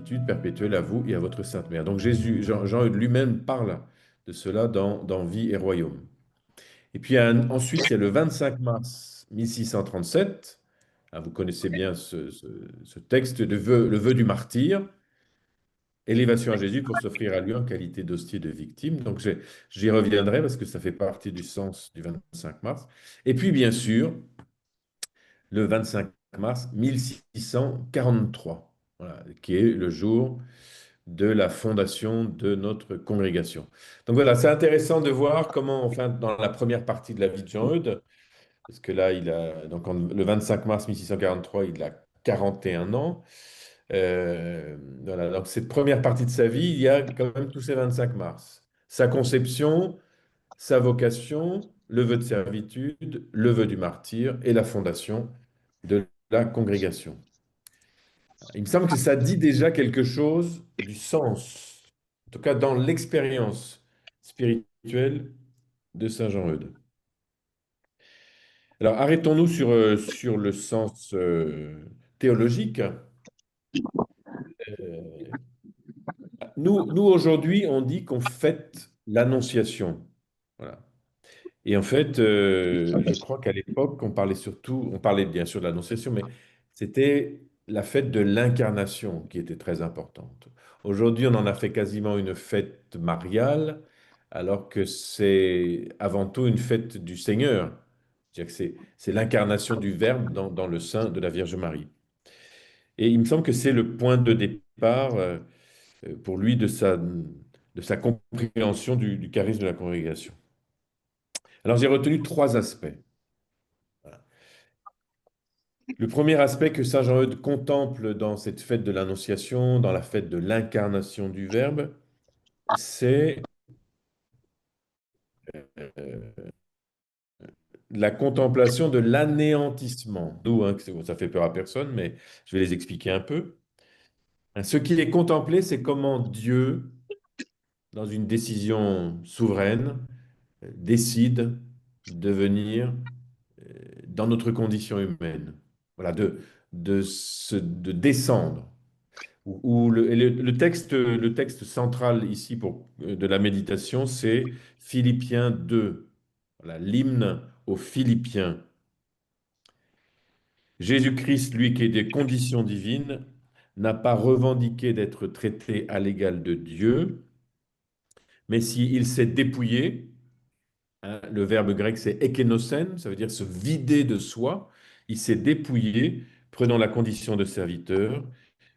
servitude perpétuelle à vous et à votre sainte mère. Donc Jean-Eudes lui-même parle de cela dans Vie et Royaume. Et puis ensuite, il y a le 25 mars 1637. Ah, vous connaissez bien ce texte, le vœu du martyr, élévation à Jésus pour s'offrir à lui en qualité d'hostie de victime. Donc j'y reviendrai parce que ça fait partie du sens du 25 mars. Et puis, bien sûr, le 25 mars 1643, voilà, qui est le jour de la fondation de notre congrégation. Donc voilà, c'est intéressant de voir comment, enfin, dans la première partie de la vie de Jean-Eudes, parce que là, donc le 25 mars 1643, il a 41 ans. Voilà, donc cette première partie de sa vie, il y a quand même tous ces 25 mars. Sa conception, sa vocation, le vœu de servitude, le vœu du martyr et la fondation de la congrégation. Il me semble que ça dit déjà quelque chose du sens, en tout cas dans l'expérience spirituelle de Saint Jean-Eudes. Alors arrêtons-nous sur le sens théologique. Euh, nous aujourd'hui, on dit qu'on fête l'Annonciation. Voilà. Et en fait, je crois qu'à l'époque, on parlait bien sûr de l'Annonciation, mais c'était la fête de l'Incarnation qui était très importante. Aujourd'hui, on en a fait quasiment une fête mariale, alors que c'est avant tout une fête du Seigneur. C'est-à-dire que c'est l'incarnation du Verbe dans le sein de la Vierge Marie. Et il me semble que c'est le point de départ pour lui de sa compréhension du charisme de la congrégation. Alors j'ai retenu trois aspects. Voilà. Le premier aspect que Saint Jean-Eudes contemple dans cette fête de l'Annonciation, dans la fête de l'incarnation du Verbe, c'est euh, la contemplation de l'anéantissement. D'où, hein, que ça fait peur à personne, mais je vais les expliquer un peu. Ce qui est contemplé, c'est comment Dieu, dans une décision souveraine, décide de venir dans notre condition humaine. Voilà, de descendre. Le texte central ici de la méditation, c'est Philippiens 2, voilà, l'hymne aux Philippiens. Jésus-Christ, lui qui est des conditions divines, n'a pas revendiqué d'être traité à l'égal de Dieu, mais s'il s'est dépouillé, hein, le verbe grec c'est ekenosen, ça veut dire se vider de soi, il s'est dépouillé, prenant la condition de serviteur,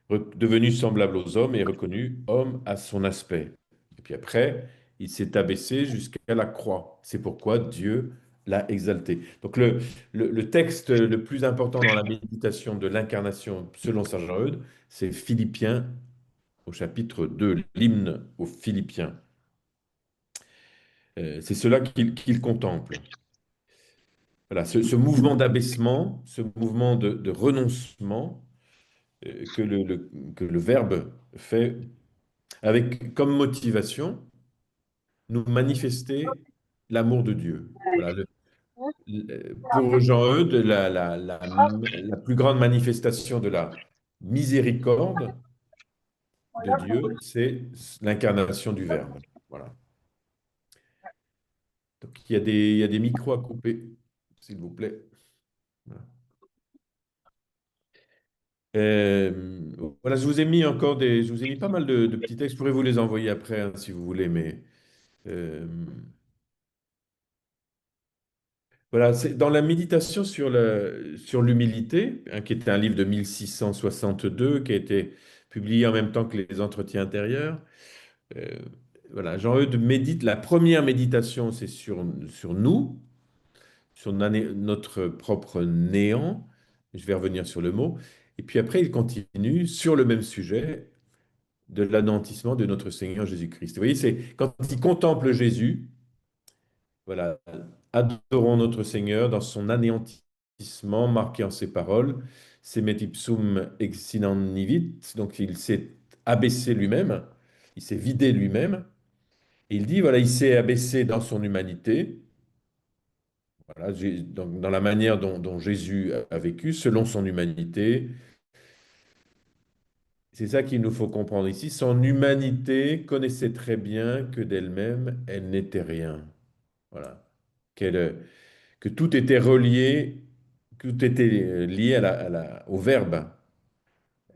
devenu semblable aux hommes et reconnu homme à son aspect. Et puis après, il s'est abaissé jusqu'à la croix. C'est pourquoi Dieu l'a exalté. Donc le texte le plus important dans la méditation de l'incarnation selon Saint Jean-Eudes, c'est Philippiens au chapitre 2, l'hymne aux Philippiens. C'est cela qu'il contemple. Voilà, ce mouvement d'abaissement, ce mouvement de renoncement que le Verbe fait avec comme motivation nous manifester l'amour de Dieu. Voilà, pour Jean-Eudes, la plus grande manifestation de la miséricorde de Dieu, c'est l'incarnation du Verbe. Voilà. Donc il y a des micros à couper, s'il vous plaît. Voilà. Voilà, je vous ai mis pas mal de petits textes. Je pourrais vous les envoyer après, hein, si vous voulez, mais euh, voilà, c'est dans la méditation sur l'humilité, hein, qui est un livre de 1662, qui a été publié en même temps que les Entretiens intérieurs. euh, voilà, Jean-Eudes médite, la première méditation, c'est sur nous, sur notre propre néant. Je vais revenir sur le mot. Et puis après, il continue sur le même sujet de l'anéantissement de notre Seigneur Jésus-Christ. Vous voyez, c'est quand il contemple Jésus, voilà, adorons notre Seigneur dans son anéantissement marqué en ses paroles. C'est met ipsum exsinant nivit, donc il s'est abaissé lui-même, il s'est vidé lui-même. Et il dit, voilà, il s'est abaissé dans son humanité, voilà, dans la manière dont Jésus a vécu, selon son humanité. c'est ça qu'il nous faut comprendre ici. Son humanité connaissait très bien que d'elle-même, elle n'était rien. Voilà. Que tout était relié, que tout était lié au Verbe.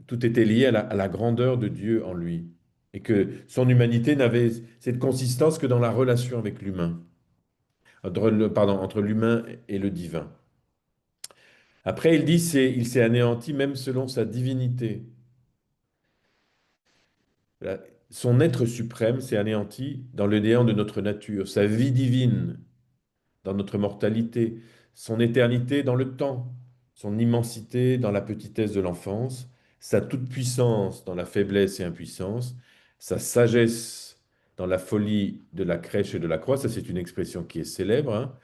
Tout était lié à la grandeur de Dieu en lui. Et que son humanité n'avait cette consistance que dans la relation avec l'humain, entre l'humain et le divin. Après, il dit il s'est anéanti même selon sa divinité. Là, son être suprême s'est anéanti dans le néant de notre nature, sa vie divine dans notre mortalité, son éternité dans le temps, son immensité dans la petitesse de l'enfance, sa toute-puissance dans la faiblesse et impuissance, sa sagesse dans la folie de la crèche et de la croix. Ça, c'est une expression qui est célèbre, hein.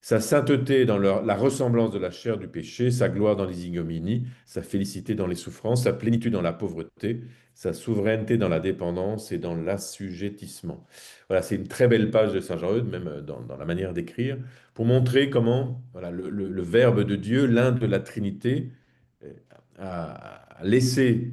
Sa sainteté dans la ressemblance de la chair du péché, sa gloire dans les ignominies, sa félicité dans les souffrances, sa plénitude dans la pauvreté, sa souveraineté dans la dépendance et dans l'assujettissement. Voilà, c'est une très belle page de Saint Jean-Eudes, même dans la manière d'écrire, pour montrer comment voilà, le Verbe de Dieu, l'un de la Trinité, euh, a laissé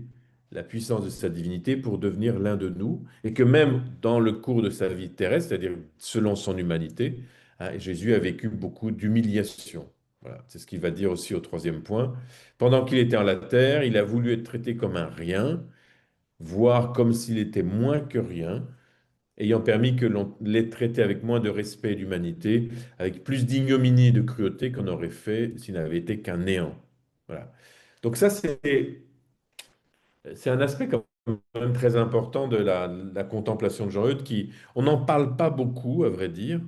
la puissance de sa divinité pour devenir l'un de nous, et que même dans le cours de sa vie terrestre, c'est-à-dire selon son humanité, hein, Jésus a vécu beaucoup d'humiliation. Voilà, c'est ce qu'il va dire aussi au troisième point. Pendant qu'il était en la terre, il a voulu être traité comme un rien, voire comme s'il était moins que rien, ayant permis que l'on l'ait traité avec moins de respect et d'humanité, avec plus d'ignominie et de cruauté qu'on aurait fait s'il n'avait été qu'un néant. Voilà. Donc ça, c'est un aspect quand même très important de la contemplation de Jean-Eudes qui, on n'en parle pas beaucoup, à vrai dire,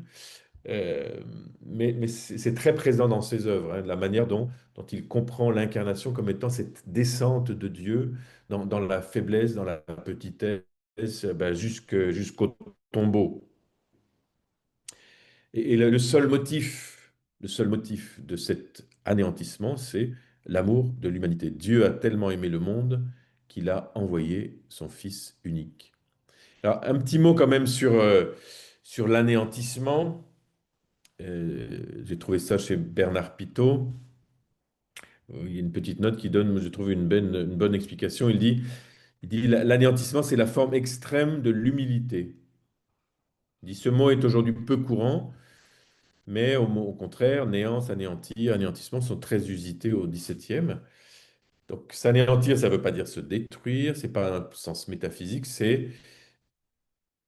euh, mais c'est très présent dans ses œuvres, hein, la manière dont il comprend l'incarnation comme étant cette descente de Dieu dans la faiblesse, dans la petitesse, ben, jusqu'au tombeau. Et le seul motif de cet anéantissement, c'est l'amour de l'humanité. Dieu a tellement aimé le monde qu'il a envoyé son Fils unique. Alors, un petit mot quand même sur l'anéantissement. J'ai trouvé ça chez Bernard Pitault. Il y a une petite note qui donne, je trouve, une bonne explication. Il dit l'anéantissement, c'est la forme extrême de l'humilité. Il dit, ce mot est aujourd'hui peu courant, mais au contraire, néant, s'anéantir, anéantissement sont très usités au XVIIe. Donc, s'anéantir, ça ne veut pas dire se détruire, c'est pas un sens métaphysique, c'est,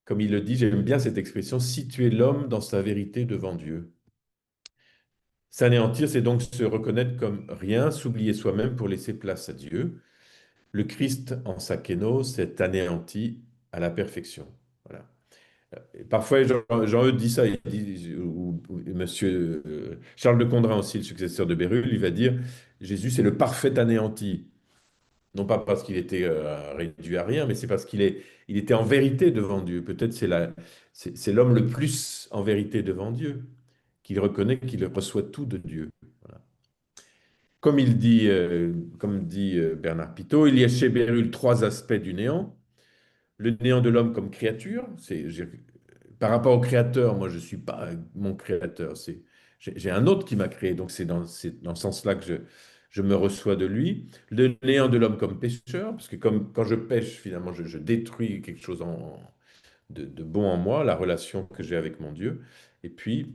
comme il le dit, j'aime bien cette expression, situer l'homme dans sa vérité devant Dieu. S'anéantir, c'est donc se reconnaître comme rien, s'oublier soi-même pour laisser place à Dieu. Le Christ, en sa kénose, s'est anéanti à la perfection. Voilà. Et parfois, Jean-Eudes dit ça, ou Monsieur Charles de Condren aussi, le successeur de Bérulle, il va dire Jésus, c'est le parfait anéanti. Non pas parce qu'il était réduit à rien, mais c'est parce il était en vérité devant Dieu. Peut-être c'est l'homme le plus en vérité devant Dieu, qu'il reconnaît qu'il reçoit tout de Dieu. Voilà. Comme dit Bernard Pitault, il y a chez Bérulle trois aspects du néant. Le néant de l'homme comme créature, par rapport au créateur, moi je ne suis pas mon créateur, j'ai un autre qui m'a créé, donc c'est dans ce sens-là que je me reçois de lui. Le néant de l'homme comme pécheur, parce que comme, quand je pêche, finalement, je détruis quelque chose de bon en moi, la relation que j'ai avec mon Dieu. Et puis,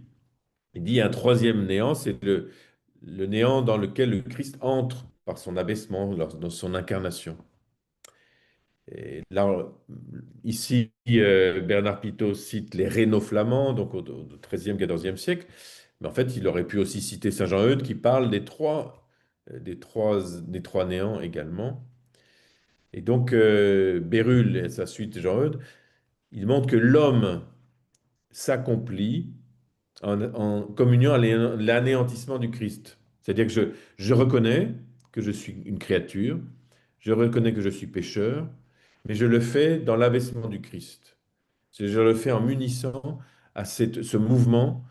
il dit un troisième néant, c'est le néant dans lequel le Christ entre par son abaissement, dans son incarnation. Et là, ici, Bernard Pitault cite les Rénaux flamands, donc au XIIIe, XIVe siècle, mais en fait, il aurait pu aussi citer Saint Jean-Eudes qui parle des trois néants également. Et donc, Bérulle et sa suite Jean-Eudes, il montre que l'homme s'accomplit en communion à l'anéantissement du Christ. C'est-à-dire que je reconnais que je suis une créature, je reconnais que je suis pécheur, mais je le fais dans l'abaissement du Christ. Je le fais en m'unissant à ce mouvement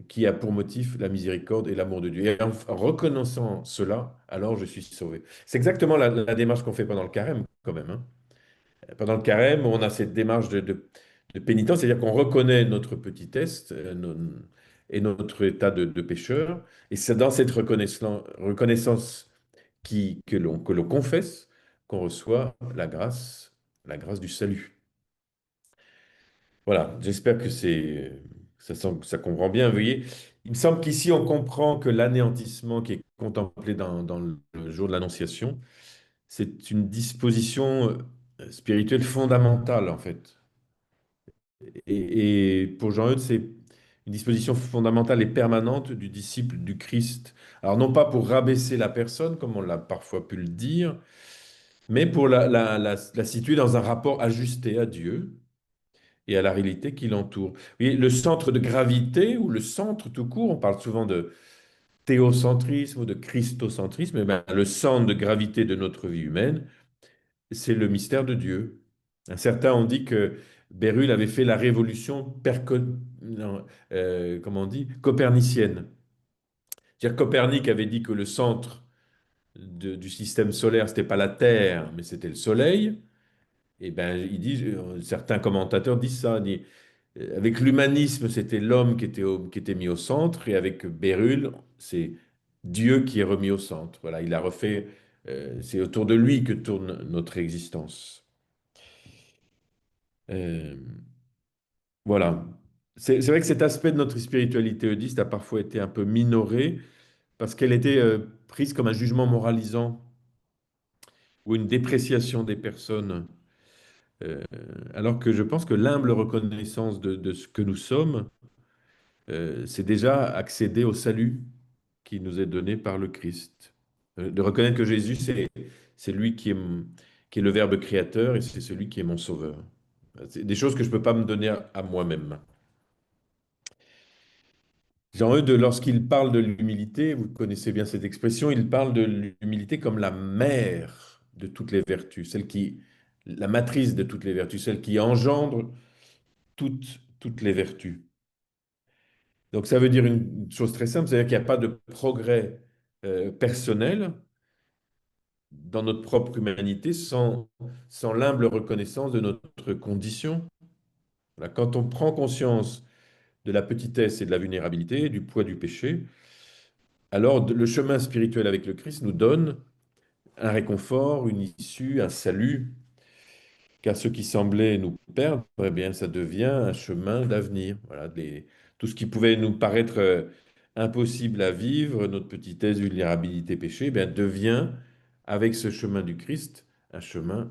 qui a pour motif la miséricorde et l'amour de Dieu. Et en reconnaissant cela, alors je suis sauvé. C'est exactement la démarche qu'on fait pendant le carême, quand même, hein. Pendant le carême, on a cette démarche de pénitence, c'est-à-dire qu'on reconnaît notre petitesse et notre état de pécheur. Et c'est dans cette reconnaissance que l'on confesse qu'on reçoit la grâce du salut. Voilà, j'espère que ça comprend bien. Vous voyez, il me semble qu'ici, on comprend que l'anéantissement qui est contemplé dans le jour de l'Annonciation, c'est une disposition spirituelle fondamentale, en fait. Et pour Jean-Eudes, c'est une disposition fondamentale et permanente du disciple du Christ. Alors, non pas pour rabaisser la personne, comme on l'a parfois pu le dire, mais pour la situer dans un rapport ajusté à Dieu et à la réalité qui l'entoure. Oui, le centre de gravité ou le centre tout court, on parle souvent de théocentrisme ou de christocentrisme, eh ben, le centre de gravité de notre vie humaine, c'est le mystère de Dieu. Certains ont dit que Bérulle avait fait la révolution non, comment on dit, copernicienne. C'est-à-dire Copernic avait dit que le centre du système solaire, c'était pas la Terre, mais c'était le Soleil. Et ben, certains commentateurs disent ça. Avec l'humanisme, c'était l'homme qui était mis au centre, et avec Bérulle, c'est Dieu qui est remis au centre. Voilà, il a refait, c'est autour de lui que tourne notre existence. Euh, voilà. C'est vrai que cet aspect de notre spiritualité eudiste a parfois été un peu minoré parce qu'elle était prise comme un jugement moralisant ou une dépréciation des personnes. Euh, alors que je pense que l'humble reconnaissance de ce que nous sommes, c'est déjà accéder au salut qui nous est donné par le Christ. De reconnaître que Jésus, c'est lui qui est le Verbe créateur et c'est celui qui est mon sauveur. C'est des choses que je ne peux pas me donner à moi-même. Jean-Eudes, lorsqu'il parle de l'humilité, vous connaissez bien cette expression, il parle de l'humilité comme la mère de toutes les vertus, la matrice de toutes les vertus, celle qui engendre toutes les vertus. Donc ça veut dire une chose très simple, c'est-à-dire qu'il n'y a pas de progrès personnel dans notre propre humanité sans l'humble reconnaissance de notre condition. Voilà, quand on prend conscience de la petitesse et de la vulnérabilité, du poids du péché, alors le chemin spirituel avec le Christ nous donne un réconfort, une issue, un salut, car ce qui semblait nous perdre, eh bien, ça devient un chemin d'avenir. Voilà, tout ce qui pouvait nous paraître impossible à vivre, notre petitesse, vulnérabilité, péché, eh bien, devient, avec ce chemin du Christ, un chemin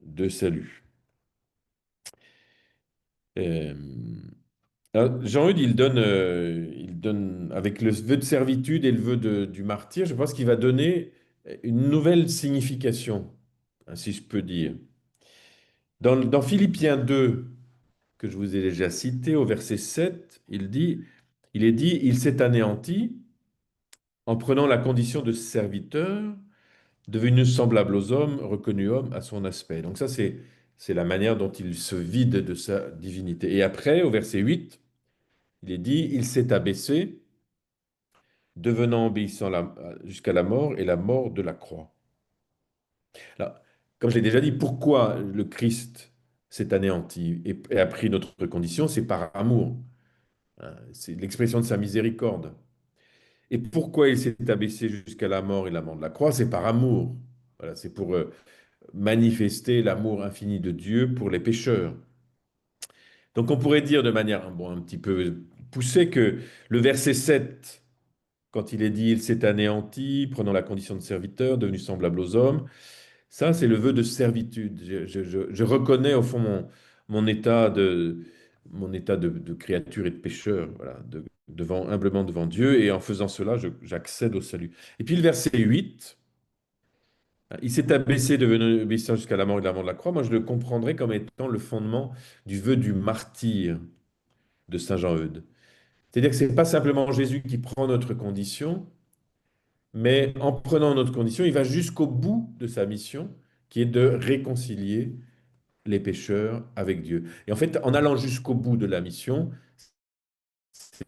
de salut. Euh, alors, Jean-Eudes, il donne, avec le vœu de servitude et le vœu du martyr, je pense qu'il va donner une nouvelle signification, hein, si je peux dire. Dans Philippiens 2, que je vous ai déjà cité, au verset 7, il est dit, il s'est anéanti en prenant la condition de serviteur, devenu semblable aux hommes, reconnu homme à son aspect. Donc ça, c'est la manière dont il se vide de sa divinité. Et après, au verset 8, il est dit, il s'est abaissé, devenant obéissant jusqu'à la mort et la mort de la croix. Alors, comme je l'ai déjà dit, pourquoi le Christ s'est anéanti et a pris notre condition? C'est par amour. Hein. C'est l'expression de sa miséricorde. Et pourquoi il s'est abaissé jusqu'à la mort et la mort de la croix? C'est par amour. Voilà, c'est pour manifester l'amour infini de Dieu pour les pécheurs. Donc on pourrait dire de manière bon, un petit peu poussée que le verset 7, quand il est dit il s'est anéanti, prenant la condition de serviteur, devenu semblable aux hommes, ça c'est le vœu de servitude. Je reconnais au fond mon état de créature et de pécheur, voilà, humblement devant Dieu, et en faisant cela, j'accède au salut. Et puis le verset 8, il s'est abaissé, devenu obéissant jusqu'à la mort et la mort de la croix. Moi, je le comprendrais comme étant le fondement du vœu du martyr de Saint Jean-Eudes. C'est-à-dire que ce n'est pas simplement Jésus qui prend notre condition, mais en prenant notre condition, il va jusqu'au bout de sa mission, qui est de réconcilier les pécheurs avec Dieu. Et en fait, en allant jusqu'au bout de la mission, c'est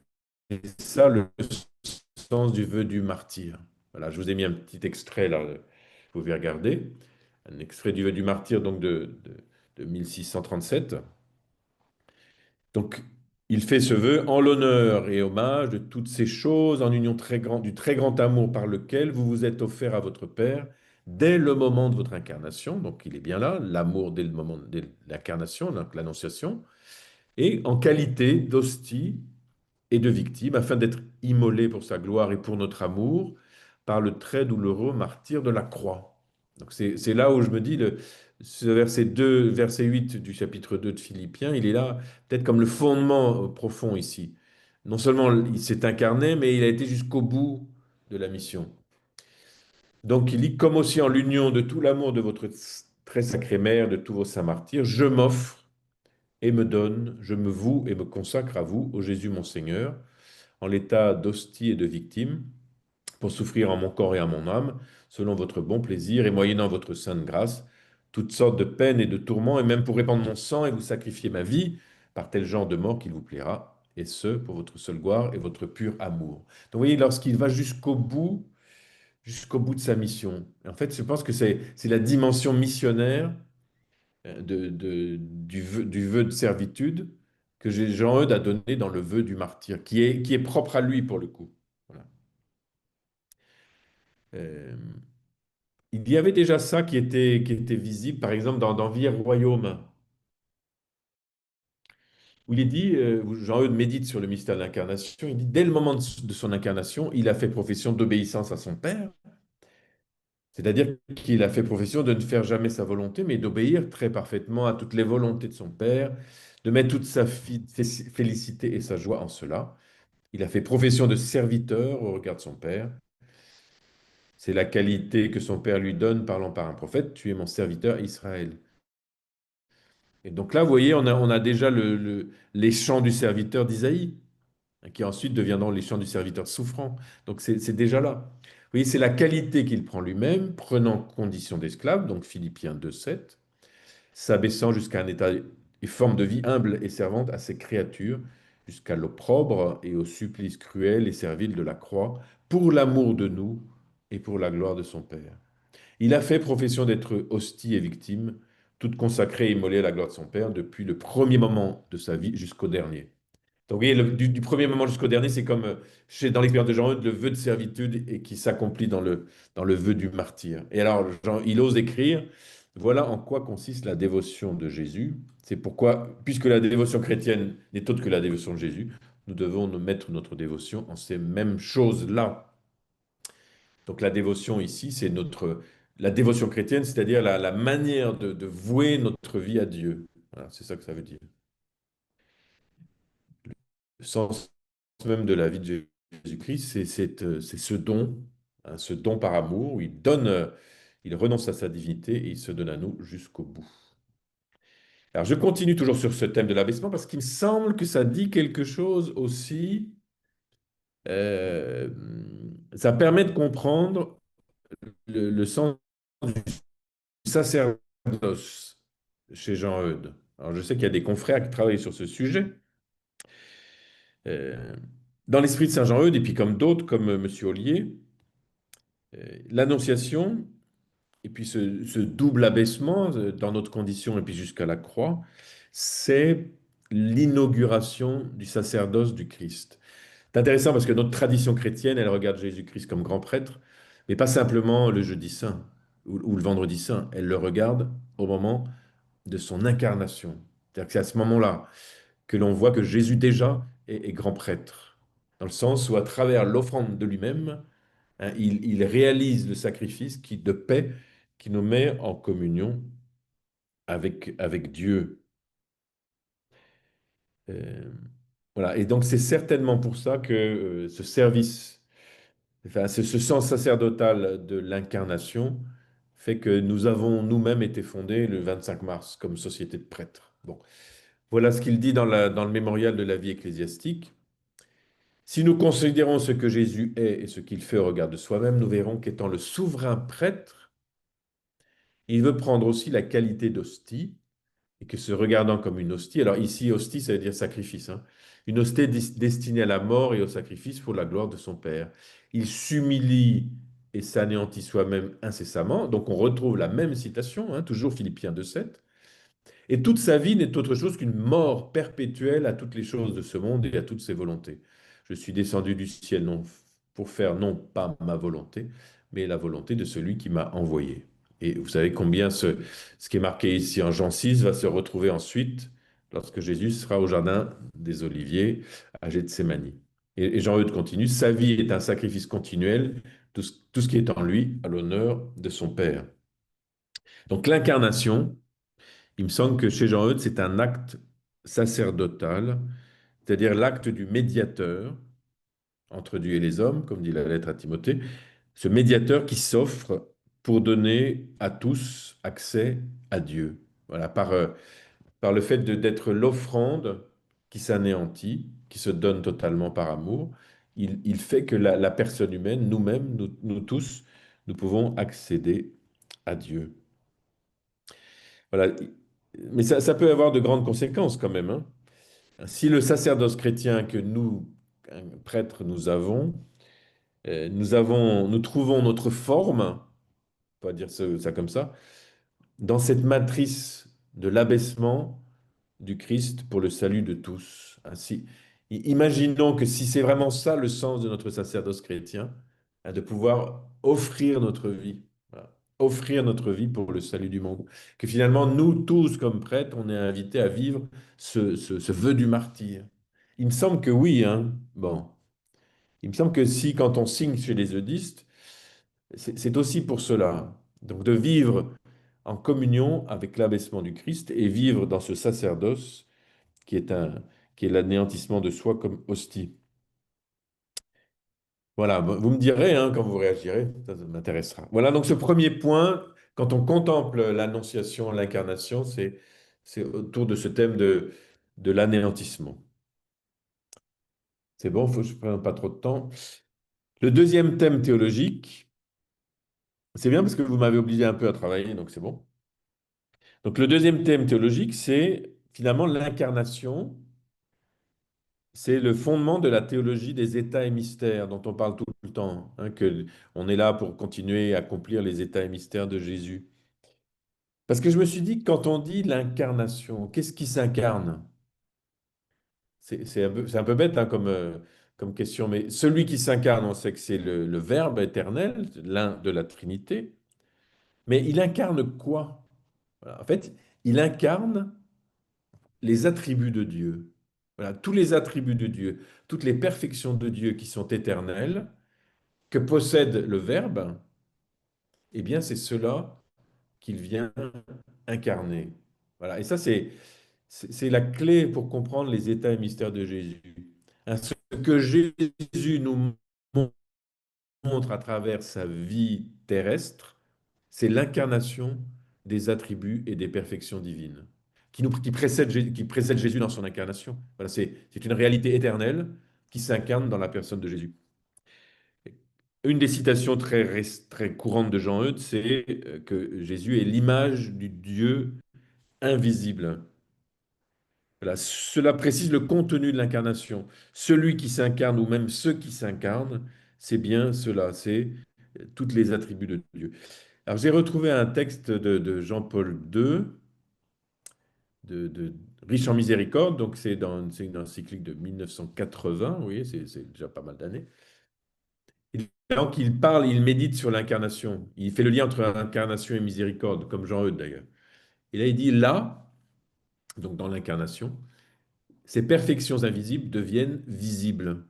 ça le sens du vœu du martyr. Voilà, je vous ai mis un petit extrait là, vous pouvez regarder. Un extrait du vœu du martyr donc de 1637. Donc, il fait ce vœu en l'honneur et hommage de toutes ces choses, en union du très grand amour par lequel vous vous êtes offert à votre Père, dès le moment de votre incarnation, donc il est bien là, l'amour dès le moment de l'incarnation, donc l'annonciation, et en qualité d'hostie et de victime, afin d'être immolé pour sa gloire et pour notre amour par le très douloureux martyre de la croix. Donc c'est là où je me dis, ce verset 2, verset 8 du chapitre 2 de Philippiens, il est là peut-être comme le fondement profond ici. Non seulement il s'est incarné, mais il a été jusqu'au bout de la mission. Donc il dit, comme aussi en l'union de tout l'amour de votre très sacrée mère, de tous vos saints martyrs, je m'offre et me donne, je me voue et me consacre à vous, ô Jésus mon Seigneur, en l'état d'hostie et de victime, pour souffrir en mon corps et en mon âme, selon votre bon plaisir et moyennant votre sainte grâce, toutes sortes de peines et de tourments, et même pour répandre mon sang et vous sacrifier ma vie, par tel genre de mort qu'il vous plaira, et ce, pour votre seule gloire et votre pur amour. Donc vous voyez, lorsqu'il va jusqu'au bout de sa mission. En fait, je pense que c'est la dimension missionnaire du vœu de servitude que Jean-Eudes a donné dans le vœu du martyr, qui est propre à lui pour le coup. Voilà. Euh, il y avait déjà ça qui était visible, par exemple, dans Vie et Royaume, où il est dit, où Jean-Eudes médite sur le mystère de l'incarnation, il dit, dès le moment de son incarnation, il a fait profession d'obéissance à son Père, c'est-à-dire qu'il a fait profession de ne faire jamais sa volonté, mais d'obéir très parfaitement à toutes les volontés de son Père, de mettre toute sa félicité et sa joie en cela. Il a fait profession de serviteur au regard de son Père. C'est la qualité que son Père lui donne, parlant par un prophète, tu es mon serviteur Israël. Et donc là, vous voyez, on a déjà les chants du serviteur d'Isaïe, qui ensuite deviendront les chants du serviteur souffrant. Donc c'est déjà là. Vous voyez, c'est la qualité qu'il prend lui-même, prenant condition d'esclave, donc Philippiens 2,7, s'abaissant jusqu'à un état et forme de vie humble et servante à ses créatures, jusqu'à l'opprobre et au supplice cruel et servile de la croix, pour l'amour de nous et pour la gloire de son Père. Il a fait profession d'être hostie et victime, toute consacrée et immolée à la gloire de son Père, depuis le premier moment de sa vie jusqu'au dernier. Donc, vous voyez, du premier moment jusqu'au dernier, c'est comme dans l'expérience de Jean-Eudes, le vœu de servitude et qui s'accomplit dans le vœu du martyr. Et alors, il ose écrire, voilà en quoi consiste la dévotion de Jésus. C'est pourquoi, puisque la dévotion chrétienne n'est autre que la dévotion de Jésus, nous devons nous mettre notre dévotion en ces mêmes choses-là. Donc, la dévotion ici, c'est la dévotion chrétienne, c'est-à-dire la manière de vouer notre vie à Dieu. Voilà, c'est ça que ça veut dire. Le sens même de la vie de Jésus-Christ, c'est ce don, hein, ce don par amour, où il donne, il renonce à sa divinité et il se donne à nous jusqu'au bout. Alors, je continue toujours sur ce thème de l'abaissement parce qu'il me semble que ça dit quelque chose aussi. euh, Ça permet de comprendre le sens du sacerdoce chez Jean Eudes. Alors, je sais qu'il y a des confrères qui travaillent sur ce sujet. Euh, Dans l'esprit de Saint Jean Eudes, et puis comme d'autres, comme Monsieur Ollier, l'Annonciation, et puis ce double abaissement dans notre condition et puis jusqu'à la croix, c'est l'inauguration du sacerdoce du Christ. C'est intéressant parce que notre tradition chrétienne, elle regarde Jésus-Christ comme grand prêtre, mais pas simplement le jeudi saint ou le vendredi saint. Elle le regarde au moment de son incarnation. C'est-à-dire que c'est à ce moment-là que l'on voit que Jésus déjà est grand prêtre, dans le sens où à travers l'offrande de lui-même, hein, il réalise le sacrifice de paix qui nous met en communion avec Dieu. Euh, voilà. Et donc, c'est certainement pour ça que ce service, enfin, ce sens sacerdotal de l'incarnation fait que nous avons nous-mêmes été fondés le 25 mars comme société de prêtres. Bon, voilà ce qu'il dit dans le mémorial de la vie ecclésiastique. Si nous considérons ce que Jésus est et ce qu'il fait au regard de soi-même, nous verrons qu'étant le souverain prêtre, il veut prendre aussi la qualité d'hostie, et que se regardant comme une hostie, alors ici, hostie, ça veut dire sacrifice, hein, une hostie destinée à la mort et au sacrifice pour la gloire de son Père. Il s'humilie et s'anéantit soi-même incessamment. Donc on retrouve la même citation, hein, toujours Philippiens 2,7. Et toute sa vie n'est autre chose qu'une mort perpétuelle à toutes les choses de ce monde et à toutes ses volontés. Je suis descendu du ciel non, pour faire non pas ma volonté, mais la volonté de celui qui m'a envoyé. Et vous savez combien ce qui est marqué ici en Jean 6 va se retrouver ensuite lorsque Jésus sera au jardin des Oliviers à Gethsémani. Et Jean-Eudes continue, sa vie est un sacrifice continuel, tout ce qui est en lui à l'honneur de son Père. Donc l'incarnation, il me semble que chez Jean-Eudes, c'est un acte sacerdotal, c'est-à-dire l'acte du médiateur entre Dieu et les hommes, comme dit la lettre à Timothée, ce médiateur qui s'offre pour donner à tous accès à Dieu. Voilà, par le fait d'être l'offrande qui s'anéantit, qui se donne totalement par amour, il fait que la personne humaine, nous-mêmes, nous tous, nous pouvons accéder à Dieu. Voilà. Mais ça peut avoir de grandes conséquences quand même, hein. Si le sacerdoce chrétien que nous, prêtres, nous trouvons notre forme, on va dire ça comme ça, dans cette matrice de l'abaissement du Christ pour le salut de tous. Ainsi, imaginons que si c'est vraiment ça le sens de notre sacerdoce chrétien, hein, de pouvoir offrir notre vie, voilà, offrir notre vie pour le salut du monde, que finalement, nous tous, comme prêtres, on est invités à vivre ce vœu du martyr. Il me semble que oui, hein. Bon. Il me semble que si, quand on signe chez les eudistes, c'est aussi pour cela. Donc, de vivre en communion avec l'abaissement du Christ et vivre dans ce sacerdoce qui est qui est l'anéantissement de soi comme hostie. Voilà, vous me direz hein, quand vous réagirez, ça m'intéressera. Voilà, donc ce premier point, quand on contemple l'annonciation, l'incarnation, c'est autour de ce thème de l'anéantissement. C'est bon, je ne prends pas trop de temps. Le deuxième thème théologique, c'est bien parce que vous m'avez obligé un peu à travailler, donc c'est bon. Donc le deuxième thème théologique, c'est finalement l'incarnation. C'est le fondement de la théologie des états et mystères dont on parle tout le temps, hein, que on est là pour continuer à accomplir les états et mystères de Jésus. Parce que je me suis dit, quand on dit l'incarnation, qu'est-ce qui s'incarne? C'est un peu bête hein, comme question, mais celui qui s'incarne, on sait que c'est le Verbe éternel, l'un de la Trinité, mais il incarne quoi? Voilà. En fait, il incarne les attributs de Dieu. Voilà, tous les attributs de Dieu, toutes les perfections de Dieu qui sont éternelles, que possède le Verbe, eh bien, c'est cela qu'il vient incarner. Voilà. Et ça, c'est la clé pour comprendre les états et mystères de Jésus. Hein, ce que Jésus nous montre à travers sa vie terrestre, c'est l'incarnation des attributs et des perfections divines qui précèdent Jésus dans son incarnation. Voilà, c'est une réalité éternelle qui s'incarne dans la personne de Jésus. Une des citations très courantes de Jean Eudes, c'est que Jésus est l'image du Dieu invisible. Voilà, cela précise le contenu de l'incarnation. Celui qui s'incarne, ou même ceux qui s'incarnent, c'est bien cela, c'est toutes les attributs de Dieu. Alors j'ai retrouvé un texte de Jean-Paul II, de Riche en miséricorde, donc c'est une encyclique de 1980, vous voyez, c'est déjà pas mal d'années. Donc, il parle, il médite sur l'incarnation. Il fait le lien entre incarnation et miséricorde, comme Jean-Eudes d'ailleurs. Et là, il dit, là, donc dans l'incarnation, ces perfections invisibles deviennent visibles,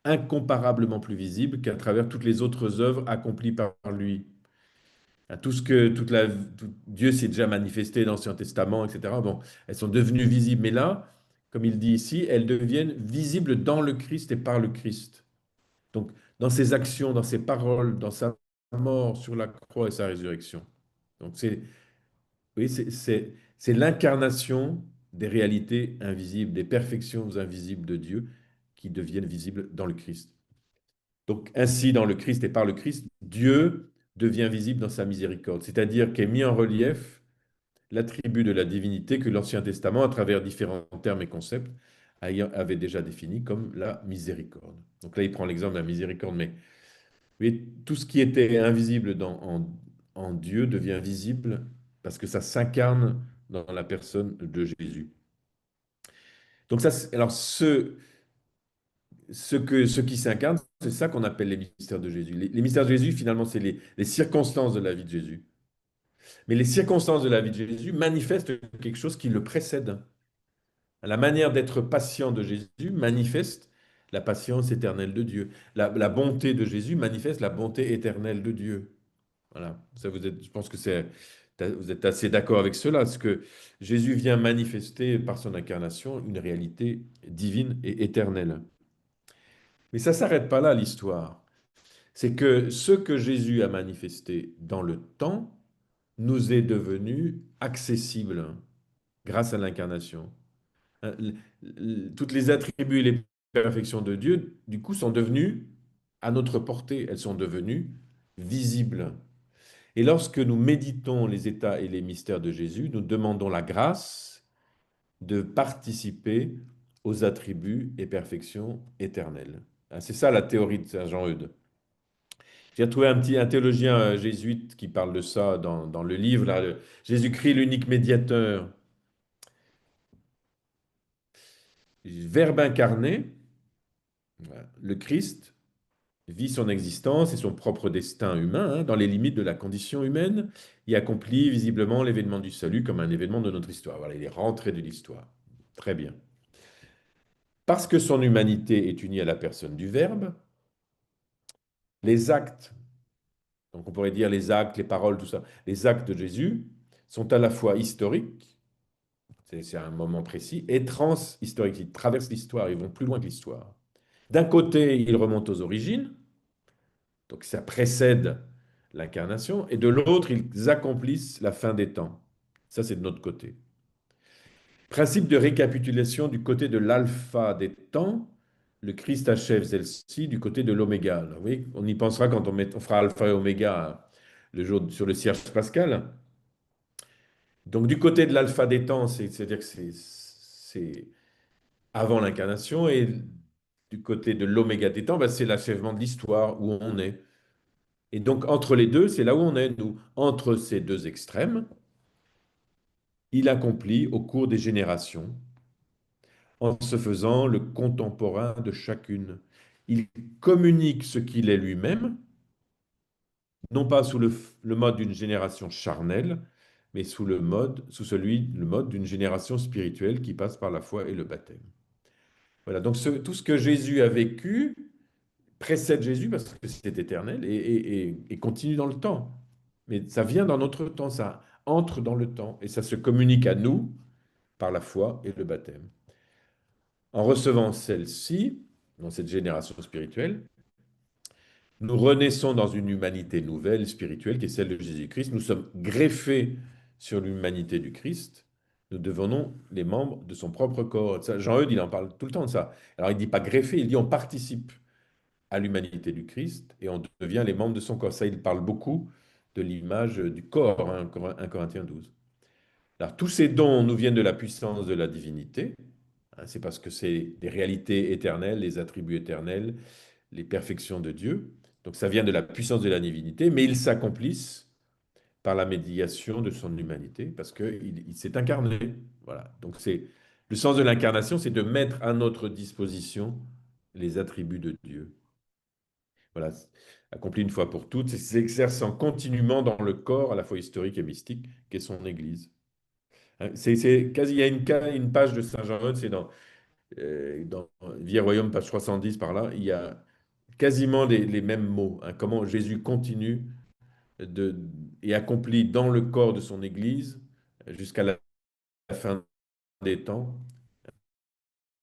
incomparablement plus visibles qu'à travers toutes les autres œuvres accomplies par lui. À tout ce que Dieu s'est déjà manifesté dans l'Ancien Testament, etc. Bon, elles sont devenues visibles, mais là, comme il dit ici, elles deviennent visibles dans le Christ et par le Christ. Donc, dans ses actions, dans ses paroles, dans sa mort sur la croix et sa résurrection. Donc, oui, c'est l'incarnation des réalités invisibles, des perfections invisibles de Dieu qui deviennent visibles dans le Christ. Donc, ainsi, dans le Christ et par le Christ, Dieu devient visible dans sa miséricorde, c'est-à-dire qu'est mis en relief l'attribut de la divinité que l'Ancien Testament, à travers différents termes et concepts, avait déjà défini comme la miséricorde. Donc là, il prend l'exemple de la miséricorde, mais tout ce qui était invisible en Dieu devient visible parce que ça s'incarne dans la personne de Jésus. Donc ça, alors ce qui s'incarne, c'est ça qu'on appelle les mystères de Jésus. Les mystères de Jésus, finalement, c'est les circonstances de la vie de Jésus. Mais les circonstances de la vie de Jésus manifestent quelque chose qui le précède. La manière d'être patient de Jésus manifeste la patience éternelle de Dieu. La bonté de Jésus manifeste la bonté éternelle de Dieu. Voilà. Ça, je pense que vous êtes assez d'accord avec cela, parce que Jésus vient manifester par son incarnation une réalité divine et éternelle. Mais ça ne s'arrête pas là, l'histoire. C'est que ce que Jésus a manifesté dans le temps nous est devenu accessible grâce à l'incarnation. Hein, toutes les attributs et les perfections de Dieu, du coup, sont devenues à notre portée. Elles sont devenues visibles. Et lorsque nous méditons les états et les mystères de Jésus, nous demandons la grâce de participer aux attributs et perfections éternelles. Hein, c'est ça la théorie de Saint Jean-Eudes. J'ai trouvé un théologien jésuite qui parle de ça dans le livre, là, Jésus-Christ, l'unique médiateur. Verbe incarné, voilà, le Christ vit son existence et son propre destin humain hein, dans les limites de la condition humaine et accomplit visiblement l'événement du salut comme un événement de notre histoire. Voilà, il est rentré de l'histoire. Très bien. Parce que son humanité est unie à la personne du Verbe, les actes, donc on pourrait dire les actes, les paroles, tout ça, les actes de Jésus sont à la fois historiques, c'est un moment précis, et transhistoriques. Ils traversent l'histoire, ils vont plus loin que l'histoire. D'un côté, ils remontent aux origines, donc ça précède l'incarnation, et de l'autre, ils accomplissent la fin des temps. Ça, c'est de notre côté. Principe de récapitulation du côté de l'alpha des temps, le Christ achève celle-ci du côté de l'oméga. Oui, on y pensera quand on fera alpha et oméga le jour sur le cierge pascal. Donc du côté de l'alpha des temps, c'est-à-dire que c'est avant l'incarnation, et du côté de l'oméga des temps, ben, c'est l'achèvement de l'histoire où on est. Et donc, entre les deux, c'est là où on est, nous. Entre ces deux extrêmes, il accomplit au cours des générations, en se faisant le contemporain de chacune. Il communique ce qu'il est lui-même, non pas sous le mode d'une génération charnelle, mais le mode d'une génération spirituelle qui passe par la foi et le baptême. Voilà, donc tout ce que Jésus a vécu précède Jésus parce que c'est éternel et continue dans le temps. Mais ça vient dans notre temps, ça entre dans le temps et ça se communique à nous par la foi et le baptême. En recevant celle-ci, dans cette génération spirituelle, nous renaissons dans une humanité nouvelle, spirituelle, qui est celle de Jésus-Christ. Nous sommes greffés sur l'humanité du Christ. Nous devenons les membres de son propre corps. Jean-Eudes, il en parle tout le temps de ça. Alors, il ne dit pas greffé, il dit on participe à l'humanité du Christ et on devient les membres de son corps. Ça, il parle beaucoup de l'image du corps, hein, 1 Corinthiens 12. Alors, tous ces dons nous viennent de la puissance de la divinité. Hein, c'est parce que c'est des réalités éternelles, les attributs éternels, les perfections de Dieu. Donc, ça vient de la puissance de la divinité, mais ils s'accomplissent par la médiation de son humanité, parce qu'il s'est incarné. Voilà. Donc, c'est le sens de l'incarnation, c'est de mettre à notre disposition les attributs de Dieu. Voilà, accompli une fois pour toutes, et s'exerçant continuellement dans le corps à la fois historique et mystique qu'est son Église. Hein, quasi, il y a une page de Saint Jean-Eudes, c'est dans Vie et Royaume, page 310 par là, il y a quasiment les mêmes mots, hein, comment Jésus continue et accomplit dans le corps de son Église jusqu'à la fin des temps,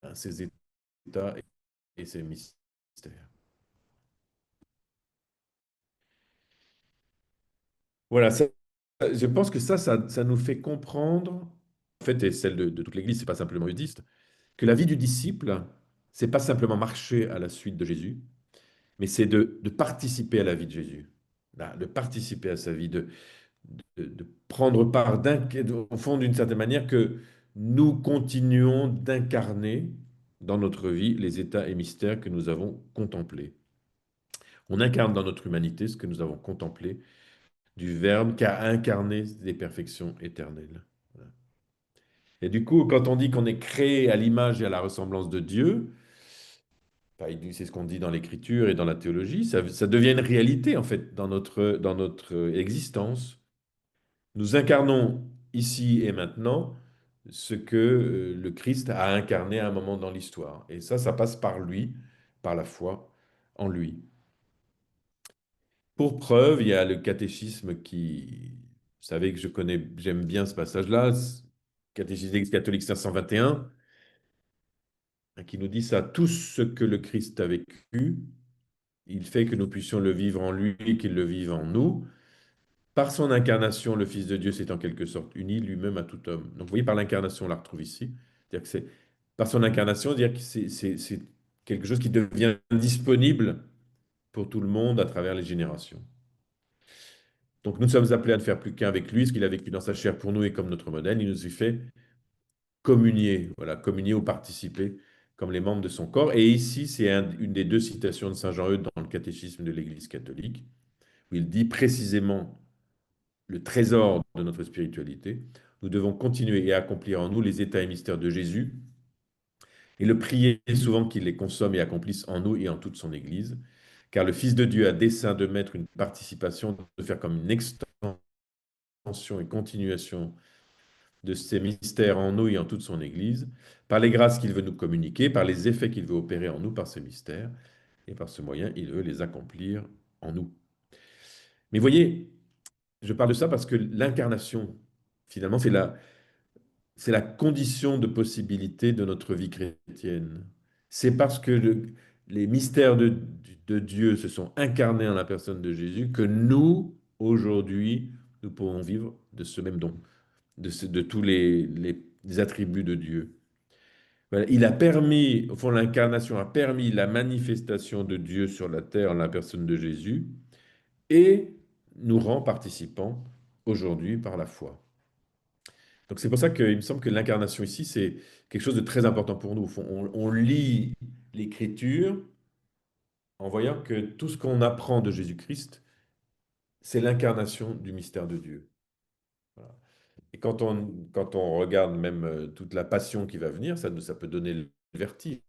hein, ses états et ses mystères. Voilà, je pense que ça nous fait comprendre, en fait, et celle de toute l'Église, c'est pas simplement eudiste, que la vie du disciple, c'est pas simplement marcher à la suite de Jésus, mais c'est de participer à la vie de Jésus, là, de participer à sa vie, de prendre part, au fond, d'une certaine manière, que nous continuons d'incarner dans notre vie les états et mystères que nous avons contemplés. On incarne dans notre humanité ce que nous avons contemplé du Verbe qui a incarné des perfections éternelles. Voilà. Et du coup, quand on dit qu'on est créé à l'image et à la ressemblance de Dieu, Enfin, c'est ce qu'on dit dans l'écriture et dans la théologie. Ça devient une réalité, en fait, dans notre existence. Nous incarnons ici et maintenant ce que le Christ a incarné à un moment dans l'histoire. Et ça passe par lui, par la foi en lui. Pour preuve, il y a le catéchisme qui, vous savez que j'aime bien ce passage-là, catéchisme d'Église catholique 521, qui nous dit ça, tout ce que le Christ a vécu, il fait que nous puissions le vivre en lui et qu'il le vive en nous. Par son incarnation, le Fils de Dieu s'est en quelque sorte uni lui-même à tout homme. Donc, vous voyez, par l'incarnation, on la retrouve ici. C'est-à-dire que par son incarnation, dire que c'est quelque chose qui devient disponible pour tout le monde à travers les générations. Donc, nous sommes appelés à ne faire plus qu'un avec lui, ce qu'il a vécu dans sa chair pour nous et comme notre modèle. Il nous y fait communier, voilà, communier ou participer comme les membres de son corps. Et ici, c'est une des deux citations de Saint Jean-Eudes dans le catéchisme de l'Église catholique, où il dit précisément le trésor de notre spiritualité. Nous devons continuer et accomplir en nous les états et mystères de Jésus et le prier souvent qu'il les consomme et accomplisse en nous et en toute son Église. Car le Fils de Dieu a dessein de mettre une participation, de faire comme une extension et continuation de ces mystères en nous et en toute son Église, par les grâces qu'il veut nous communiquer, par les effets qu'il veut opérer en nous par ces mystères, et par ce moyen, il veut les accomplir en nous. Mais voyez, je parle de ça parce que l'incarnation, finalement, c'est la condition de possibilité de notre vie chrétienne. C'est parce que les mystères de Dieu se sont incarnés en la personne de Jésus que nous, aujourd'hui, nous pouvons vivre de ce même don, de tous les attributs de Dieu. Voilà, il a permis, au fond, l'incarnation a permis la manifestation de Dieu sur la terre en la personne de Jésus et nous rend participants aujourd'hui par la foi. Donc c'est pour ça qu'il me semble que l'incarnation ici, c'est quelque chose de très important pour nous. Au fond, on lit l'Écriture en voyant que tout ce qu'on apprend de Jésus-Christ, c'est l'incarnation du mystère de Dieu. Voilà. Et quand on regarde même toute la passion qui va venir, ça peut donner le vertige,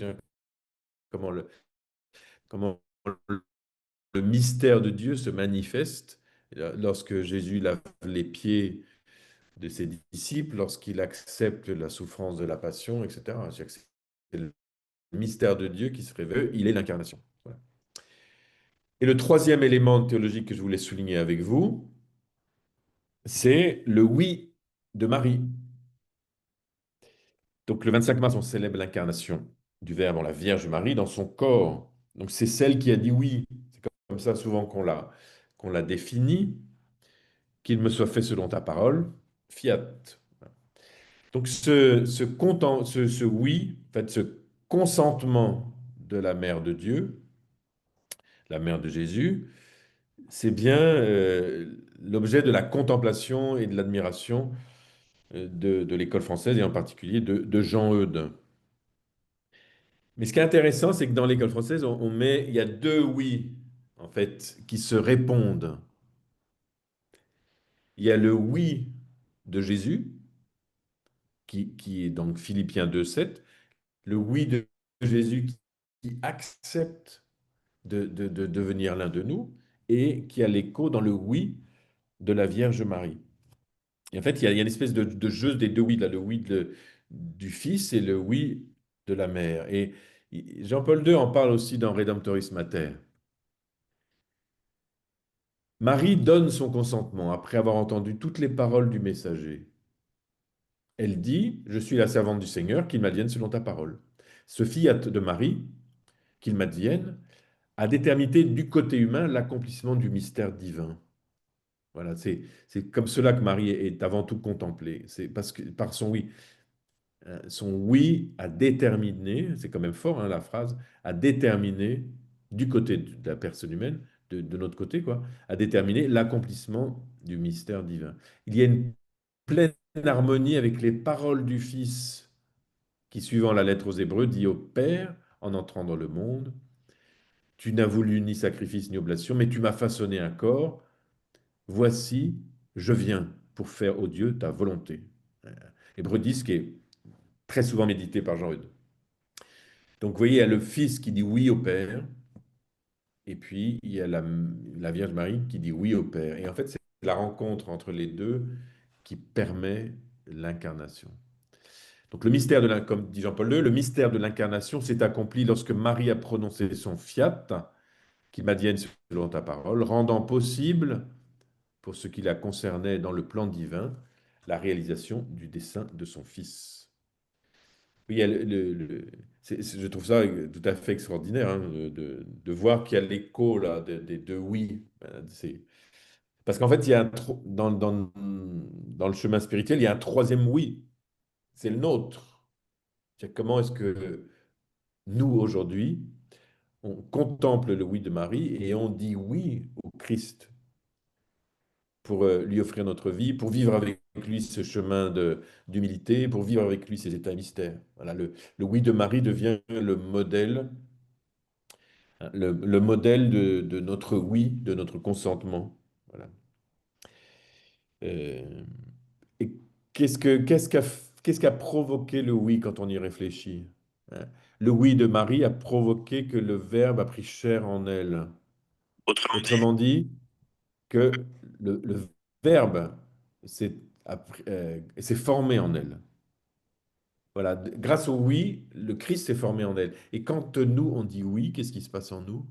hein. Comment comment le mystère de Dieu se manifeste lorsque Jésus lave les pieds de ses disciples, lorsqu'il accepte la souffrance de la passion, etc. C'est le mystère de Dieu qui se révèle, il est l'incarnation. Voilà. Et le troisième élément théologique que je voulais souligner avec vous, c'est le oui de Marie. Donc le 25 mars, on célèbre l'incarnation du Verbe en la Vierge Marie dans son corps. Donc c'est celle qui a dit oui. C'est comme ça souvent qu'on l'a défini. Qu'il me soit fait selon ta parole, fiat. Donc ce oui, en fait, ce consentement de la mère de Dieu, la mère de Jésus, c'est bien l'objet de la contemplation et de l'admiration de l'école française et en particulier de Jean Eudes. Mais ce qui est intéressant, c'est que dans l'école française, il y a deux oui, en fait, qui se répondent. Il y a le oui de Jésus, qui est donc Philippiens 2,7, le oui de Jésus qui accepte de devenir l'un de nous et qui a l'écho dans le oui de la Vierge Marie. Et en fait, il y a une espèce de jeu des deux oui, là, le oui du Fils et le oui de la Mère. Et Jean-Paul II en parle aussi dans Redemptoris Mater. Marie donne son consentement après avoir entendu toutes les paroles du messager. Elle dit, je suis la servante du Seigneur, qu'il m'advienne selon ta parole. Ce fiat de Marie, qu'il m'advienne, a déterminé du côté humain l'accomplissement du mystère divin. Voilà, c'est comme cela que Marie est avant tout contemplée. C'est parce que par son oui a déterminé, c'est quand même fort hein, la phrase, a déterminé du côté de la personne humaine, de notre côté quoi, a déterminé l'accomplissement du mystère divin. Il y a une pleine harmonie avec les paroles du Fils qui, suivant la lettre aux Hébreux, dit au Père en entrant dans le monde, tu n'as voulu ni sacrifice ni oblation, mais tu m'as façonné un corps. Voici, je viens pour faire, ô Dieu, ta volonté. Hébreux 10, qui est très souvent médité par Jean Eudes. Donc, vous voyez, il y a le Fils qui dit oui au Père, et puis il y a la Vierge Marie qui dit oui au Père. Et en fait, c'est la rencontre entre les deux qui permet l'incarnation. Donc, le mystère comme dit Jean-Paul II, le mystère de l'incarnation s'est accompli lorsque Marie a prononcé son fiat, qu'il m'advienne selon ta parole, rendant possible, pour ce qui la concernait dans le plan divin, la réalisation du dessein de son Fils. Oui, il y a je trouve ça tout à fait extraordinaire hein, de voir qu'il y a l'écho là, des deux oui. Parce qu'en fait, il y a dans le chemin spirituel, il y a un troisième oui. C'est le nôtre. C'est comment est-ce que nous, aujourd'hui, on contemple le oui de Marie et on dit oui au Christ pour lui offrir notre vie, pour vivre avec lui ce chemin d'humilité, pour vivre avec lui ces états mystères. Voilà, le oui de Marie devient le modèle de notre oui, de notre consentement. Voilà. Euh, et qu'est-ce qu'a provoqué le oui quand on y réfléchit? Hein. Le oui de Marie a provoqué que le Verbe a pris chair en elle. Autrement dit, que le Verbe s'est formé en elle. Voilà, grâce au oui, le Christ s'est formé en elle. Et quand nous, on dit oui, qu'est-ce qui se passe en nous?